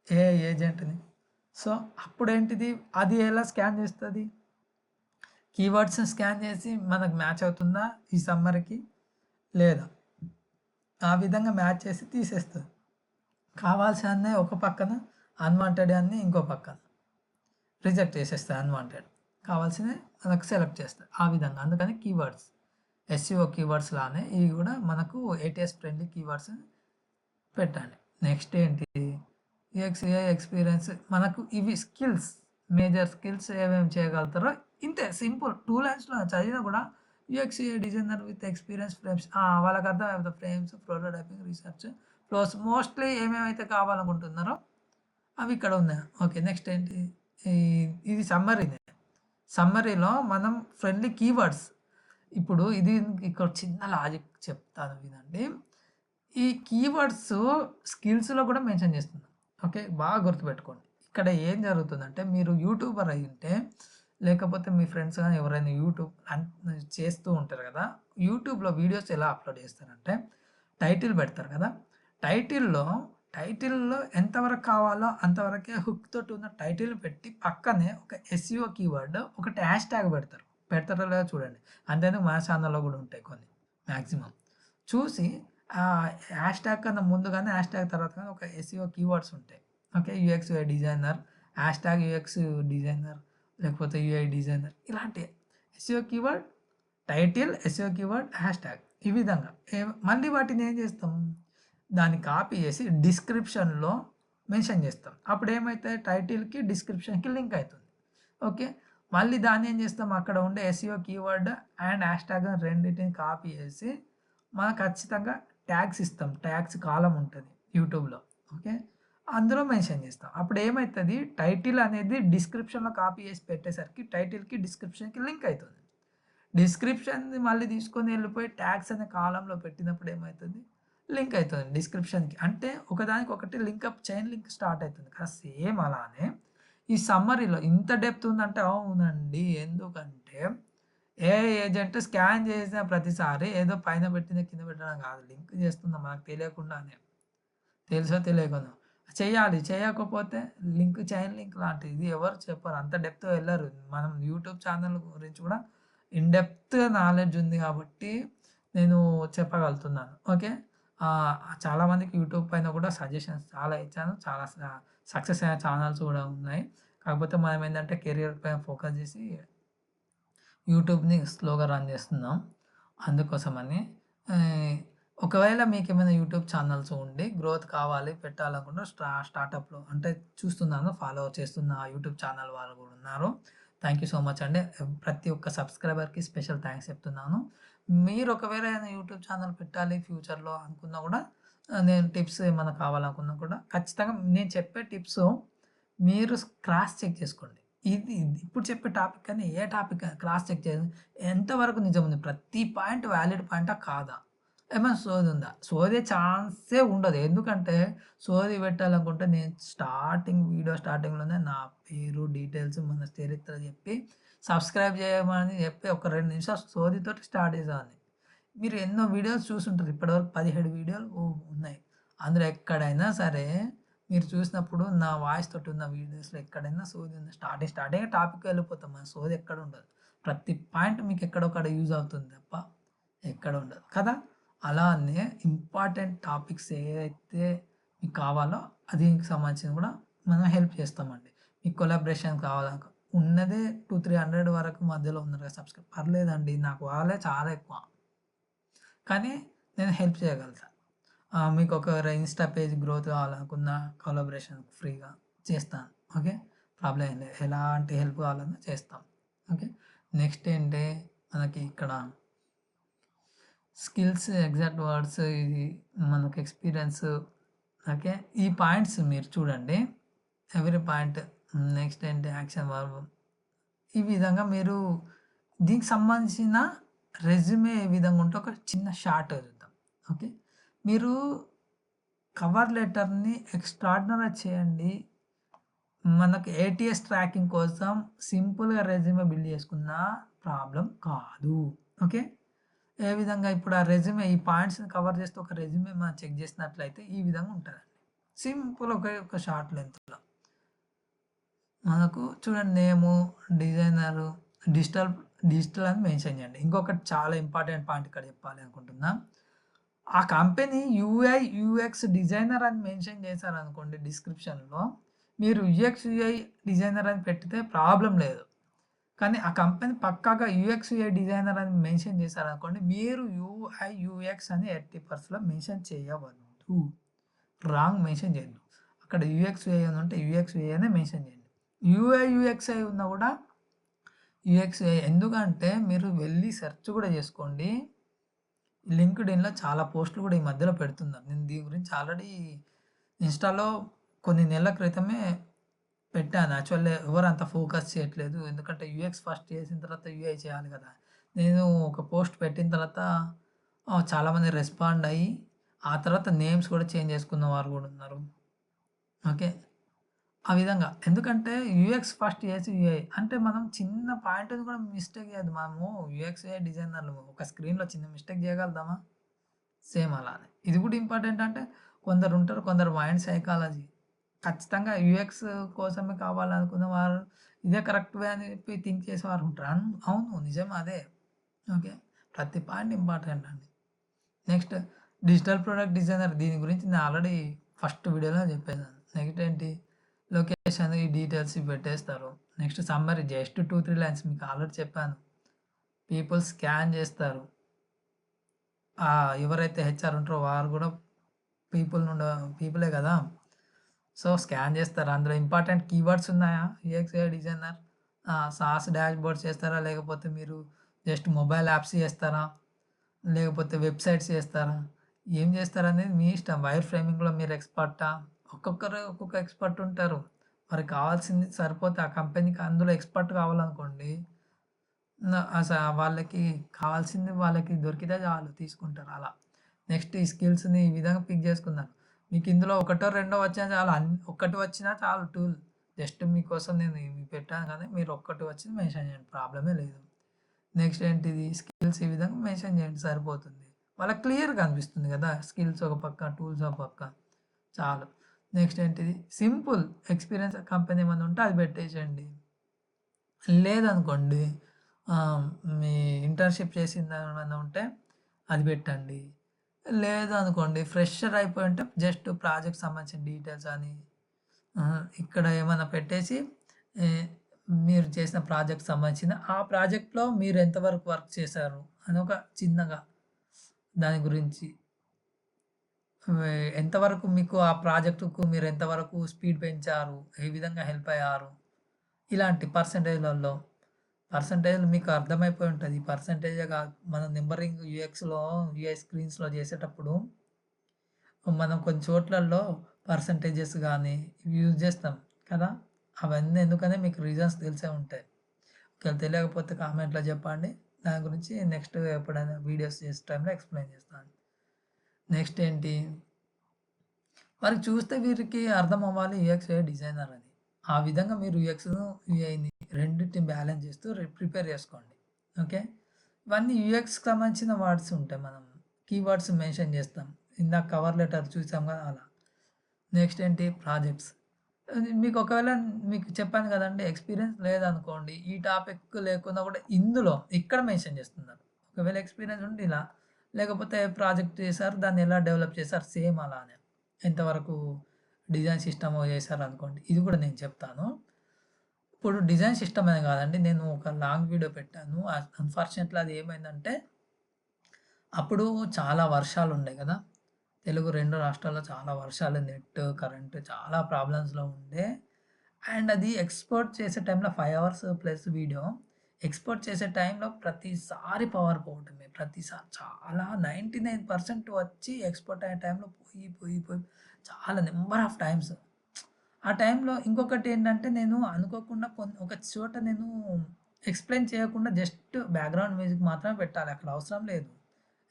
ఏఐ ఏజెంట్ని. సో అప్పుడు ఏంటిది అది ఎలా స్కాన్ చేస్తుంది, కీవర్డ్స్ని స్కాన్ చేసి మనకు మ్యాచ్ అవుతుందా ఈ సమ్మర్కి లేదా, ఆ విధంగా మ్యాచ్ చేసి తీసేస్తుంది. కావాల్సిన ఒక పక్కన అన్వాంటెడ్ అన్ని ఇంకో పక్కన రిజెక్ట్ చేసేస్తాయి, అన్వాంటెడ్ కావాల్సినవి మనకు సెలెక్ట్ చేస్తాయి ఆ విధంగా. అందుకని కీవర్డ్స్ ఎస్ఈఓ కీవర్డ్స్ లానే ఇవి కూడా మనకు ఏటీఎస్ ఫ్రెండ్లీ కీవర్డ్స్ పెట్టండి. నెక్స్ట్ ఏంటి యూఎక్స్ఏ ఎక్స్పీరియన్స్, మనకు ఇవి స్కిల్స్ మేజర్ స్కిల్స్ ఏమేమి చేయగలుగుతారో ఇంతే సింపుల్ 2 లైన్స్లో చదివినా కూడా UXA designer with experience frames వాళ్ళకి అర్థం అవుతుంది. Frames, prototyping, research, flows mostly ఏమేమైతే కావాలనుకుంటున్నారో అవి ఇక్కడ ఉన్నాయి. ఓకే, నెక్స్ట్ ఏంటి ఇది సమ్మరీలో మనం ఫ్రెండ్లీ కీవర్డ్స్. ఇప్పుడు ఇది ఇక్కడ చిన్న లాజిక్ చెప్తాను వినండి. ఈ కీవర్డ్స్ స్కిల్స్లో కూడా మెన్షన్ చేస్తున్నాం. ఓకే, బాగా గుర్తుపెట్టుకోండి. ఇక్కడ ఏం జరుగుతుందంటే మీరు యూట్యూబర్ అయి ఉంటే లేకపోతే మీ ఫ్రెండ్స్ కానీ ఎవరైనా యూట్యూబ్ చేస్తూ ఉంటారు కదా, యూట్యూబ్లో వీడియోస్ ఎలా అప్లోడ్ చేస్తారంటే టైటిల్ పెడతారు కదా, టైటిల్లో ఎంతవరకు కావాలో అంతవరకే హుక్ తోటి ఉన్న టైటిల్ పెట్టి పక్కనే ఒక ఎస్ఈఓ కీవర్డ్ ఒకటి హ్యాష్ ట్యాగ్ పెడతారో లేదో చూడండి. అంతేందుకు మన ఛానల్లో కూడా ఉంటాయి కొన్ని మ్యాక్సిమం. చూసి ఆ హ్యాష్ ట్యాగ్ కన్నా ముందు కానీ హ్యాష్ ట్యాగ్ తర్వాత కానీ ఒక ఎస్ఈఓ కీవర్డ్స్ ఉంటాయి. Okay, UX designer hash tag UX designer లేకపోతే యూఐ డిజైనర్ ఇలాంటి SEO keyword title, SEO keyword, hash tag ఈ విధంగా. మళ్ళీ వాటిని ఏం చేస్తాం, దాన్ని కాపీ చేసి డిస్క్రిప్షన్లో మెన్షన్ చేస్తాం. అప్పుడు ఏమైతే టైటిల్కి డిస్క్రిప్షన్కి లింక్ అవుతుంది. ఓకే, మళ్ళీ దాన్ని ఏం చేస్తాం, అక్కడ ఉండే ఎస్ఈఓ కీవర్డ్ అండ్ హ్యాష్‌ట్యాగ్ రెండిటిని కాపీ చేసి మనం ఖచ్చితంగా ట్యాగ్స్ ఇస్తాం. ట్యాగ్స్ కాలమ్ ఉంటది యూట్యూబ్‌లో. ఓకే. అందులో మెన్షన్ చేస్తాం. అప్పుడు ఏమైతది, టైటిల్ అనేది డిస్క్రిప్షన్‌లో కాపీ చేసి పెట్టేసరికి టైటిల్‌కి, డిస్క్రిప్షన్‌కి లింక్ అయితుంది. డిస్క్రిప్షన్‌ది మళ్ళీ తీసుకొని వెళ్ళిపోయి ట్యాగ్స్ అనే కాలమ్‌లో పెట్టినప్పుడు ఏమైతది, లింక్ అయితది డిస్క్రిప్షన్‌కి. అంటే ఒకదానికొకటి లింకప్ చైన్ లింక్ స్టార్ట్ అయితుంది కదా! సేమ్ అలానే ఈ సమ్మరీలో ఇంత డెప్త్ ఉందంటే అవునండి. ఎందుకంటే ఏఐ ఏజెంట్ స్కాన్ చేసిన ప్రతిసారి ఏదో పైన పెట్టింది కింద పెట్టడం కాదు. లింక్ చేస్తున్నాం మనకు తెలియకుండానే. తెలుసో తెలియకనో. చెయ్యాలి. చేయకపోతే లింక్ చైన్ లింక్ లాంటిది. ఇది ఎవరు చెప్పరు. అంత డెప్త్‌గా ఎళ్లరు. మనం యూట్యూబ్ ఛానల్ గురించి కూడా ఇన్ డెప్త్ నాలెడ్జ్ ఉంది కాబట్టి నేను చెప్పగలుగుతున్నాను. ఓకే. చాలామందికి యూట్యూబ్ పైన కూడా సజెషన్స్ చాలా ఇచ్చాను. చాలా సక్సెస్ అయిన ఛానల్స్ కూడా ఉన్నాయి. కాకపోతే మనం ఏందంటే కెరియర్ పైన ఫోకస్ చేసి యూట్యూబ్‌ని స్లోగా రన్ చేస్తున్నాం. అందుకోసమని ఆహ్, ఒకవేళ మీకేమైనా యూట్యూబ్ ఛానల్స్ ఉండి గ్రోత్ కావాలి పెట్టాలనుకుంటే స్టార్టప్‌లో అంటే చూస్తున్నాను, ఫాలో చేస్తున్న యూట్యూబ్ ఛానల్ వాళ్ళు కూడా ఉన్నారు. థాంక్ యూ సో మచ్ అండి. ప్రతి ఒక్క సబ్స్క్రైబర్‌కి స్పెషల్ థాంక్స్ చెప్తున్నాను. మీరు ఒకవేళ ఏదైనా యూట్యూబ్ ఛానల్ పెట్టాలి ఫ్యూచర్‌లో అనుకున్నా కూడా నేను టిప్స్ ఏమన్నా కావాలనుకున్నా కూడా ఖచ్చితంగా నేను చెప్పే టిప్స్ మీరు క్రాస్ చెక్ చేసుకోండి. ఇది ఇప్పుడు చెప్పే టాపిక్ అని ఏ టాపిక్ క్రాస్ చెక్ చేయండి. ఎంతవరకు నిజముంది? ప్రతి పాయింట్ వాలిడ్ పాయింటా? కాదా? ఏమైనా సోదుందా? సోదే ఛాన్సే ఉండదు. ఎందుకంటే సోది పెట్టాలనుకుంటే నేను వీడియో స్టార్టింగ్‌లోనే నా పేరు, డీటెయిల్స్, మన చరిత్ర చెప్పి సబ్స్క్రైబ్ చేయమని చెప్పి ఒక 2 నిమిషాలు సోదితోటి స్టార్ట్ చేసేవాడిని. మీరు ఎన్నో వీడియోస్ చూసుంటారు. ఇప్పటివరకు 17 వీడియోలు ఉన్నాయి. అందులో ఎక్కడైనా సరే మీరు చూసినప్పుడు నా వాయిస్ తోటి ఉన్న వీడియోస్‌లో ఎక్కడైనా సోది ఉంది. స్టార్టింగే టాపిక్‌కి వెళ్ళిపోతాం. మన సోది ఎక్కడ ఉండదు. ప్రతి పాయింట్ మీకు ఎక్కడో ఒకడ యూజ్ అవుతుంది తప్ప ఎక్కడ ఉండదు. కదా! అలానే ఇంపార్టెంట్ టాపిక్స్ ఏదైతే మీకు కావాలో దీనికి సంబంధించింది కూడా మనం హెల్ప్ చేస్తామండి. మీకు కొలాబరేషన్ కావాలా ఉన్నదే 2, 300 వరకు మధ్యలో ఉన్నారు కదా! పర్లేదండి. నాకు వాళ్ళే చాలా ఎక్కువ. కానీ నేను హెల్ప్ చేయగలుగుతా. మీకు ఒక ఇన్‌స్టా పేజ్ గ్రోత్ కావాలనుకున్న కొలాబరేషన్ ఫ్రీగా చేస్తాను. ఓకే. ప్రాబ్లమ్ ఏం లేదు. ఎలాంటి హెల్ప్ కావాలన్నా చేస్తాం. ఓకే. నెక్స్ట్ ఏంటి మనకి ఇక్కడ స్కిల్స్, ఎగ్జాక్ట్ వర్డ్స్, ఇది మనకు ఎక్స్‌పీరియన్స్. ఓకే. ఈ పాయింట్స్ మీరు చూడండి. Every point. నెక్స్ట్ ఏంటి యాక్షన్ వర్బ్. ఈ విధంగా మీరు దీనికి సంబంధించిన రెజ్యూమే ఏ విధంగా ఉంటే ఒక చిన్న షార్ట్ చూద్దాం. ఓకే. మీరు కవర్ లెటర్‌ని ఎక్స్ట్రార్డినరీ చేయండి. మనకు ఏటీఎస్ ట్రాకింగ్ కోసం సింపుల్‌గా రెజ్యూమే బిల్డ్ చేసుకున్నా ప్రాబ్లమ్ కాదు. ఓకే. ఏ విధంగా ఇప్పుడు ఆ రెజ్యూమే ఈ పాయింట్స్‌ని కవర్ చేస్తూ ఒక రెజ్యూమే మనం చెక్ చేసినట్లయితే ఈ విధంగా ఉంటదండి. సింపుల్ ఒక షార్ట్ లెంగ్త్‌లో. మనకు చూడండి నేము, డిజైనరు, డిజిటల్ డిజిటల్ అని మెన్షన్ చేయండి. ఇంకొకటి చాలా ఇంపార్టెంట్ పాయింట్ ఇక్కడ చెప్పాలి అనుకుంటున్నా. ఆ కంపెనీ యూఐ, యూఎక్స్ డిజైనర్ అని మెన్షన్ చేశారనుకోండి డిస్క్రిప్షన్‌లో. మీరు యూఎక్స్, యూఐ డిజైనర్ అని పెట్టితే ప్రాబ్లమ్ లేదు. కానీ ఆ కంపెనీ పక్కాగా యూఎక్స్, యూఐ డిజైనర్ అని మెన్షన్ చేశారనుకోండి, మీరు యూఐ, యూఎక్స్ అని ఎట్టి పరిస్థితిలో మెన్షన్ చేయవద్దు. రాంగ్ మెన్షన్ చేయొద్దు. అక్కడ యూఎక్స్, యూఐ అని ఉంటే యూఎక్స్, యూఐ అనే మెన్షన్ చేయండి. యూఐ, యూఎక్స్ అయి ఉన్నా కూడా యూఎక్స్, యూఐ ఎందుకంటే మీరు వెళ్లి సెర్చ్ కూడా చేసుకోండి. లింక్డ్ఇన్‌లో చాలా పోస్టులు కూడా ఈ మధ్యలో పెడుతున్నారు. నేను దీని గురించి ఆల్రెడీ ఇన్‌స్టాలో కొన్ని నెలల క్రితమే పెట్టాను. యాక్చువల్లీ ఎవరు అంత ఫోకస్ చేయట్లేదు. ఎందుకంటే యూఎక్స్ ఫస్ట్ చేసిన తర్వాత యూఐ చేయాలి కదా! నేను ఒక పోస్ట్ పెట్టిన తర్వాత చాలామంది రెస్పాండ్ అయ్యి, ఆ తర్వాత నేమ్స్ కూడా చేంజ్ చేసుకున్న వారు కూడా ఉన్నారు. ఓకే. ఆ విధంగా. ఎందుకంటే యూఎక్స్ ఫస్ట్ చేసి యూఐ. అంటే మనం చిన్న పాయింట్‌ని కూడా మిస్టేక్ చేయొద్దు. మనము యూఎక్స్, యూఐ డిజైనర్‌లు ఒక స్క్రీన్‌లో చిన్న మిస్టేక్ చేయగలుగుతామా? సేమ్ అలానే. ఇది కూడా ఇంపార్టెంట్ అంటే కొందరుంటారు. కొందరు మైండ్ సైకాలజీ. ఖచ్చితంగా యూఎక్స్ కోసమే కావాలనుకున్న వారు ఇదే కరెక్ట్ వే అని చెప్పి థింక్ చేసేవారు ఉంటారు. అవును. నిజం అదే. ఓకే. ప్రతి పాయింట్ ఇంపార్టెంట్ అండి. నెక్స్ట్ డిజిటల్ ప్రొడక్ట్ డిజైనర్ దీని గురించి నేను ఆల్రెడీ ఫస్ట్ వీడియోలో చెప్పేసాను. నెక్స్ట్ ఏంటి లొకేషన్ ఈ డీటెయిల్స్ ఇవి పెట్టేస్తారు. నెక్స్ట్ సమ్మరీ జస్ట్ 2, 3 లైన్స్ మీకు ఆల్రెడీ చెప్పాను. పీపుల్ స్కాన్ చేస్తారు. ఎవరైతే హెచ్ఆర్ ఉంటారో వారు కూడా పీపులే కదా! సో, స్కాన్ చేస్తారు. అందులో ఇంపార్టెంట్ కీవర్డ్స్ ఉన్నాయా? UX, UI designer sauce dashboards చేస్తారా? లేకపోతే మీరు జస్ట్ మొబైల్ యాప్స్ చేస్తారా? లేకపోతే వెబ్‌సైట్స్ చేస్తారా? ఏం చేస్తారనేది మీ ఇష్టం. వైర్ ఫ్రేమింగ్‌లో మీరు ఎక్స్‌పర్టా? ఒక్కొక్కరు ఒక్కొక్క ఎక్స్‌పర్ట్ ఉంటారు. వారికి కావాల్సింది సరిపోతే ఆ కంపెనీకి అందులో ఎక్స్‌పర్ట్ కావాలనుకోండి, న అస వాళ్ళకి కావాల్సింది వాళ్ళకి దొరికితే చాలు తీసుకుంటారు అలా. నెక్స్ట్ ఈ స్కిల్స్‌ని ఈ విధంగా పిక్ చేసుకున్నారు. మీకు ఇందులో ఒకటో, రెండో వచ్చినా చాలు. ఒక్కటి వచ్చినా చాలు టూల్. జస్ట్ మీకోసం నేను ఇవి పెట్టాను కానీ మీరు ఒక్కటి వచ్చింది మెన్షన్ చేయండి. ప్రాబ్లమే లేదు. నెక్స్ట్ ఏంటిది స్కిల్స్ ఈ విధంగా మెన్షన్ చేయండి సరిపోతుంది. వాళ్ళకి క్లియర్‌గా అనిపిస్తుంది కదా! స్కిల్స్ ఒక పక్క, టూల్స్ ఒక పక్క చాలు. నెక్స్ట్ ఏంటిది సింపుల్ ఎక్స్‌పీరియన్స్ కంపెనీ ఏమన్నా ఉంటే అది పెట్టేసేయండి. లేదనుకోండి మీ ఇంటర్న్‌షిప్ చేసిందేమన్నా ఉంటే అది పెట్టండి. లేదనుకోండి ఫ్రెషర్ అయిపోయి ఉంటే జస్ట్ ప్రాజెక్ట్‌కి సంబంధించిన డీటెయిల్స్ అని ఇక్కడ ఏమన్నా పెట్టేసి ఏ మీరు చేసిన ప్రాజెక్ట్‌కి సంబంధించిన ఆ ప్రాజెక్ట్‌లో మీరు ఎంతవరకు వర్క్ చేశారు అని ఒక చిన్నగా దాని గురించి ఎంతవరకు మీకు ఆ ప్రాజెక్ట్‌కు మీరు ఎంతవరకు స్పీడ్ పెంచారు? ఏ విధంగా హెల్ప్ అయ్యారు? ఇలాంటి పర్సెంటేజ్‌లలో పర్సెంటేజ్‌లు మీకు అర్థమైపోయి ఉంటది. ఈ పర్సెంటేజే కాదు. మనం నంబరింగ్ యూఐ స్క్రీన్స్‌లో చేసేటప్పుడు మనం కొన్ని చోట్లల్లో పర్సెంటేజెస్ గానీ ఇవి యూజ్ చేస్తాం కదా! అవన్నీ ఎందుకని మీకు రీజన్స్ తెలిసే ఉంటాయి. ఒకవేళ తెలియకపోతే కామెంట్‌లో చెప్పండి. దాని గురించి నెక్స్ట్ ఎప్పుడైనా వీడియోస్ చేసే టైంలో ఎక్స్‌ప్లెయిన్ చేస్తాను. నెక్స్ట్ ఏంటి? వారికి చూస్తే వీరికి అర్థం అవ్వాలి యూఎక్స్ డిజైనర్ అని. ఆ విధంగా మీరు యూఎక్స్‌ను, యూఐని రెండిటిని బ్యాలెన్స్ చేస్తూ ప్రిపేర్ చేసుకోండి. ఓకే. ఇవన్నీ యూఎక్స్‌కి సంబంధించిన వర్డ్స్ ఉంటాయి. మనం కీవర్డ్స్ మెన్షన్ చేస్తాం. ఇందాక కవర్ లెటర్ చూసాం కదా! అలా. నెక్స్ట్ ఏంటి ప్రాజెక్ట్స్. మీకు ఒకవేళ మీకు చెప్పాను కదండీ! ఎక్స్‌పీరియన్స్ లేదనుకోండి, ఈ టాపిక్ లేకున్నా కూడా ఇందులో ఇక్కడ మెన్షన్ చేస్తున్నారు. ఒకవేళ ఎక్స్‌పీరియన్స్ ఉంటే ఇలా, లేకపోతే ప్రాజెక్ట్ చేశారు. దాన్ని ఎలా డెవలప్ చేశారు సేమ్ అలానే. ఎంతవరకు డిజైన్ సిస్టమ్ చేశారనుకోండి. ఇది కూడా నేను చెప్తాను. ఇప్పుడు డిజైన్ సిస్టమ్ అనే కాదండి. నేను ఒక లాంగ్ వీడియో పెట్టాను. అన్‌ఫార్చునేట్‌లీ అది ఏమైందంటే, అప్పుడు చాలా వర్షాలుండే కదా! తెలుగు 2 రాష్ట్రాల్లో చాలా వర్షాలు, నెట్, కరెంట్ చాలా ప్రాబ్లమ్స్‌లో ఉండే. అండ్ అది ఎక్స్‌పోర్ట్ చేసే టైంలో 5 అవర్స్ ప్లస్ వీడియో. ఎక్స్‌పోర్ట్ చేసే టైంలో ప్రతిసారి పవర్ పోవటమే. ప్రతిసారి చాలా 99% వచ్చి ఎక్స్‌పోర్ట్ అయ్యే టైంలో పోయి చాలా నంబర్ ఆఫ్ టైమ్స్. ఆ టైంలో ఇంకొకటేంటంటే నేను అనుకోకుండా ఒక చోట నేను ఎక్స్‌ప్లెయిన్ చేయకుండా జస్ట్ బ్యాక్‌గ్రౌండ్ మ్యూజిక్ మాత్రమే పెట్టాలి. అక్కడ అవసరం లేదు.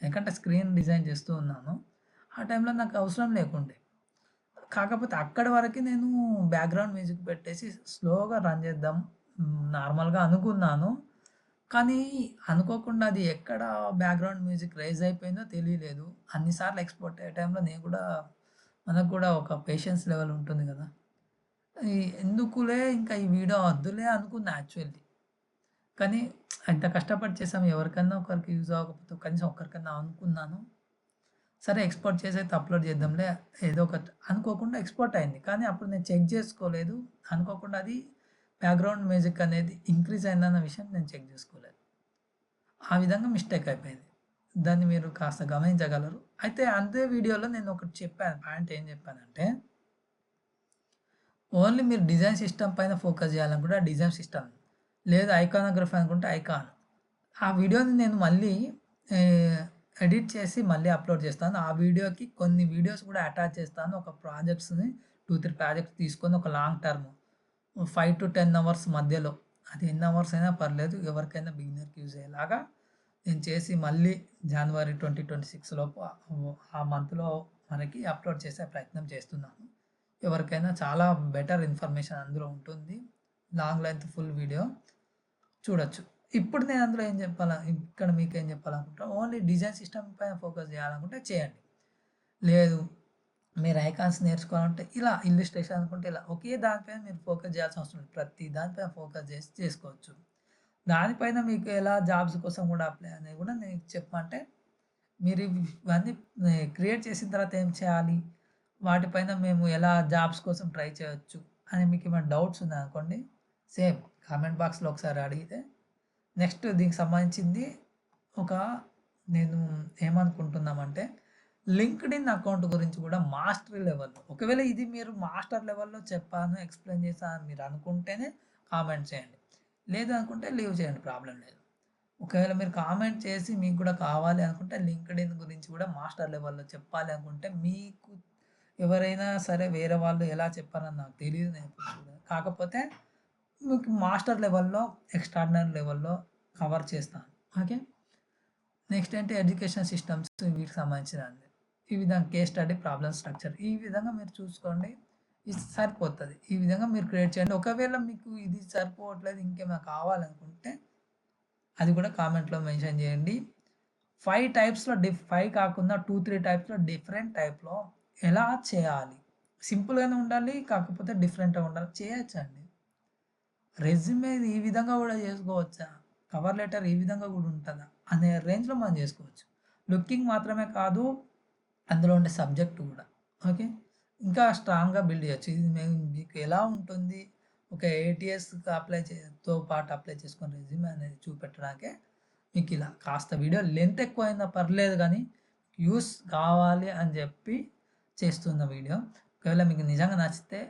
ఎందుకంటే స్క్రీన్ డిజైన్ చేస్తూ ఉన్నాను. ఆ టైంలో నాకు అవసరం లేకుండే. కాకపోతే అక్కడి వరకే నేను బ్యాక్‌గ్రౌండ్ మ్యూజిక్ పెట్టేసి స్లోగా రన్ చేద్దాం నార్మల్‌గా అనుకున్నాను. కానీ అనుకోకుండా అది ఎక్కడ బ్యాక్‌గ్రౌండ్ మ్యూజిక్ రైజ్ అయిపోయిందో తెలియలేదు. అన్ని సార్లు ఎక్స్‌పోర్ట్ అయ్యే టైంలో నేను కూడా మనకు కూడా ఒక పేషెన్స్ లెవెల్ ఉంటుంది కదా! ఈ ఎందుకులే ఇంకా ఈ వీడియో వద్దులే అనుకున్నా యాక్చువల్లీ. కానీ ఎంత కష్టపడి చేసాం ఎవరికన్నా ఒకరికి యూజ్ అవ్వకపోతే కనీసం ఒక్కరికన్నా అనుకున్నాను. సరే ఎక్స్‌పోర్ట్ చేసైతే అప్‌లోడ్ చేద్దాంలే ఏదో ఒకటి అనుకోకుండా ఎక్స్‌పోర్ట్ అయింది. కానీ అప్పుడు నేను చెక్ చేసుకోలేదు. అనుకోకుండా అది బ్యాక్‌గ్రౌండ్ మ్యూజిక్ అనేది ఇంక్రీజ్ అయిందన్న విషయం నేను చెక్ చేసుకోలేదు. ఆ విధంగా మిస్టేక్ అయిపోయింది. దాన్ని మీరు కాస్త గమనించగలరు. అయితే అదే వీడియోలో నేను ఒకటి చెప్పాను. పాయింట్ ఏం చెప్పానంటే ఓన్లీ మీరు డిజైన్ సిస్టమ్ పైన ఫోకస్ చేయాలనుకుంటే డిజైన్ సిస్టమ్. లేదు ఐకానోగ్రఫీ అనుకుంటే ఐకాన్. ఆ వీడియోని నేను మళ్ళీ ఎడిట్ చేసి మళ్ళీ అప్లోడ్ చేస్తాను. ఆ వీడియోకి కొన్ని వీడియోస్ కూడా అటాచ్ చేస్తాను. ఒక ప్రాజెక్ట్స్‌ని 2, 3 ప్రాజెక్ట్స్ తీసుకొని ఒక లాంగ్ టర్మ్ 5-10 అవర్స్ మధ్యలో అది ఎన్ని అవర్స్ అయినా పర్లేదు. ఎవరికైనా బిగినర్‌కి యూజ్ అయ్యేలాగా నేను చేసి మళ్ళీ జనవరి 2026 లోపు ఆ మంత్‌లో మనకి అప్లోడ్ చేసే ప్రయత్నం చేస్తున్నాను. ఎవరికైనా చాలా బెటర్ ఇన్ఫర్మేషన్ అందులో ఉంటుంది. లాంగ్ లెంత్ ఫుల్ వీడియో చూడొచ్చు. ఇప్పుడు నేను అందులో ఏం చెప్పాలా ఇక్కడ మీకేం చెప్పాలనుకుంటా ఓన్లీ డిజైన్ సిస్టమ్ పైన ఫోకస్ చేయాలనుకుంటే చేయండి. లేదు మీరు ఐకాన్స్ నేర్చుకోవాలంటే ఇలా ఇల్లుస్ట్రేషన్ అనుకుంటే ఇలా ఒకే దానిపైన మీరు ఫోకస్ చేయాల్సిన అవసరం లేదు. ప్రతి దానిపైన ఫోకస్ చేసి చేసుకోవచ్చు. దానిపైన మీకు ఎలా జాబ్స్ కోసం కూడా అప్లై అనేది కూడా నేను చెప్పమంటే మీరు ఇవన్నీ క్రియేట్ చేసిన తర్వాత ఏం చేయాలి? వాటిపైన మేము ఎలా జాబ్స్ కోసం ట్రై చేయొచ్చు అని మీకేమైనా డౌట్స్ ఉన్నాయనుకోండి, సేమ్ కామెంట్ బాక్స్‌లో ఒకసారి అడిగితే నెక్స్ట్ దీనికి సంబంధించింది ఒక నేను ఏమనుకుంటున్నామంటే లింక్డ్ఇన్ అకౌంట్ గురించి కూడా మాస్టరీ లెవెల్‌లో ఒకవేళ ఇది మీరు మాస్టర్ లెవెల్‌లో చెప్పాను, ఎక్స్‌ప్లెయిన్ చేశాను అని మీరు అనుకుంటేనే కామెంట్ చేయండి. లేదు అనుకుంటే లీవ్ చేయండి, ప్రాబ్లం లేదు. ఒకవేళ మీరు కామెంట్ చేసి మీకు కూడా కావాలి అనుకుంటే లింక్డ్ఇన్ గురించి కూడా మాస్టర్ లెవెల్‌లో చెప్పాలి అనుకుంటే మీకు ఎవరైనా సరే వేరే వాళ్ళు ఎలా చెప్పారని నాకు తెలీదు, నేను ఎప్పుడు చూడలేదు. కాకపోతే మీకు మాస్టర్ లెవెల్‌లో, ఎక్స్ట్రార్డినరీ లెవెల్‌లో కవర్ చేస్తాను. ఓకే. నెక్స్ట్ ఏంటి ఎడ్యుకేషన్ సిస్టమ్స్, వీటికి సంబంధించినది. ఈ విధంగా కేస్ స్టడీ, ప్రాబ్లమ్ స్ట్రక్చర్ ఈ విధంగా మీరు చూసుకోండి. ఇది సరిపోతది. ఈ విధంగా మీరు క్రియేట్ చేయండి. ఒకవేళ మీకు ఇది సరిపోవట్లేదు ఇంకేమైనా కావాలనుకుంటే అది కూడా కామెంట్‌లో మెన్షన్ చేయండి. 5 టైప్స్‌లో 5 కాకుండా 2, 3 టైప్స్‌లో డిఫరెంట్ టైప్‌లో ఎలా చేయాలి? సింపుల్‌గానే ఉండాలి. కాకపోతే డిఫరెంట్‌గా ఉండాలి. చేయొచ్చండి. రెజ్యూమే ఈ విధంగా గూడా జేసుకోవచ్చా? కవర్ లెటర్ ఈ విధంగా గూడా ఉంటదా? అనే రేంజ్‌లో మనం జేసుకోవచ్చు. లుకింగ్ మాత్రమే కాదు, అందులో ఉండే సబ్జెక్ట్ గూడా. ఓకే. ఇంకా స్ట్రాంగ్‌గా బిల్డ్ జేయొచ్చు. ఇది మీకు ఎలా ఉంటుంది? ఒక ఏటీఎస్‌కి తో పాటు అప్లై చేసుకొని రెజ్యూమే అనేది చూపెట్టడానికే మీకిలా కాస్త వీడియో లెంత్ ఎక్కువైనా పర్లేదు గానీ, వ్యూస్ కావాలి అని జెప్పి చేస్తున్న వీడియో. ఒకవేళ మీకు నిజంగా నచ్చితే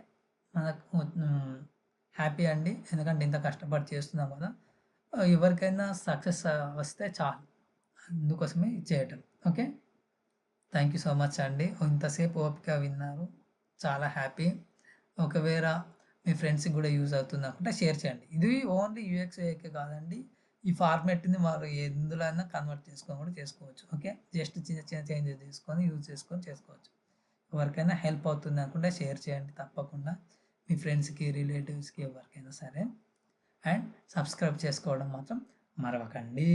మనకు హ్యాపీ అండి. ఎందుకంటే ఇంత కష్టపడి చేస్తున్నాం గదా! ఎవరికైనా సక్సెస్ వస్తే చాలు. అందుకోసమే ఇది చేయటం. Okay. Thank you so much అండి. ఇంతసేపు ఓపికగా విన్నారు. చాలా హ్యాపీ. ఒకవేళ మీ ఫ్రెండ్స్‌కి గూడా యూజ్ అవుతుందనుకుంటే షేర్ చేయండి. ఇది ఓన్లీ యూఎక్స్, యూఐకే కాదండి. ఈ ఫార్మాట్‌ని వారు ఎందులో అయినా కన్వర్ట్ చేసుకొని కూడా చేసుకోవచ్చు. ఓకే. జస్ట్ చిన్న చిన్న చేంజెస్ చేసుకొని యూజ్ చేసుకొని చేసుకోవచ్చు. ఎవరికైనా హెల్ప్ అవుతుంది అనుకుంటే షేర్ చేయండి తప్పకుండా. మీ ఫ్రెండ్స్‌కి, రిలేటివ్స్‌కి ఎవరికైనా సరే. అండ్ సబ్స్క్రైబ్ చేసుకోవడం మాత్రం మరవకండి.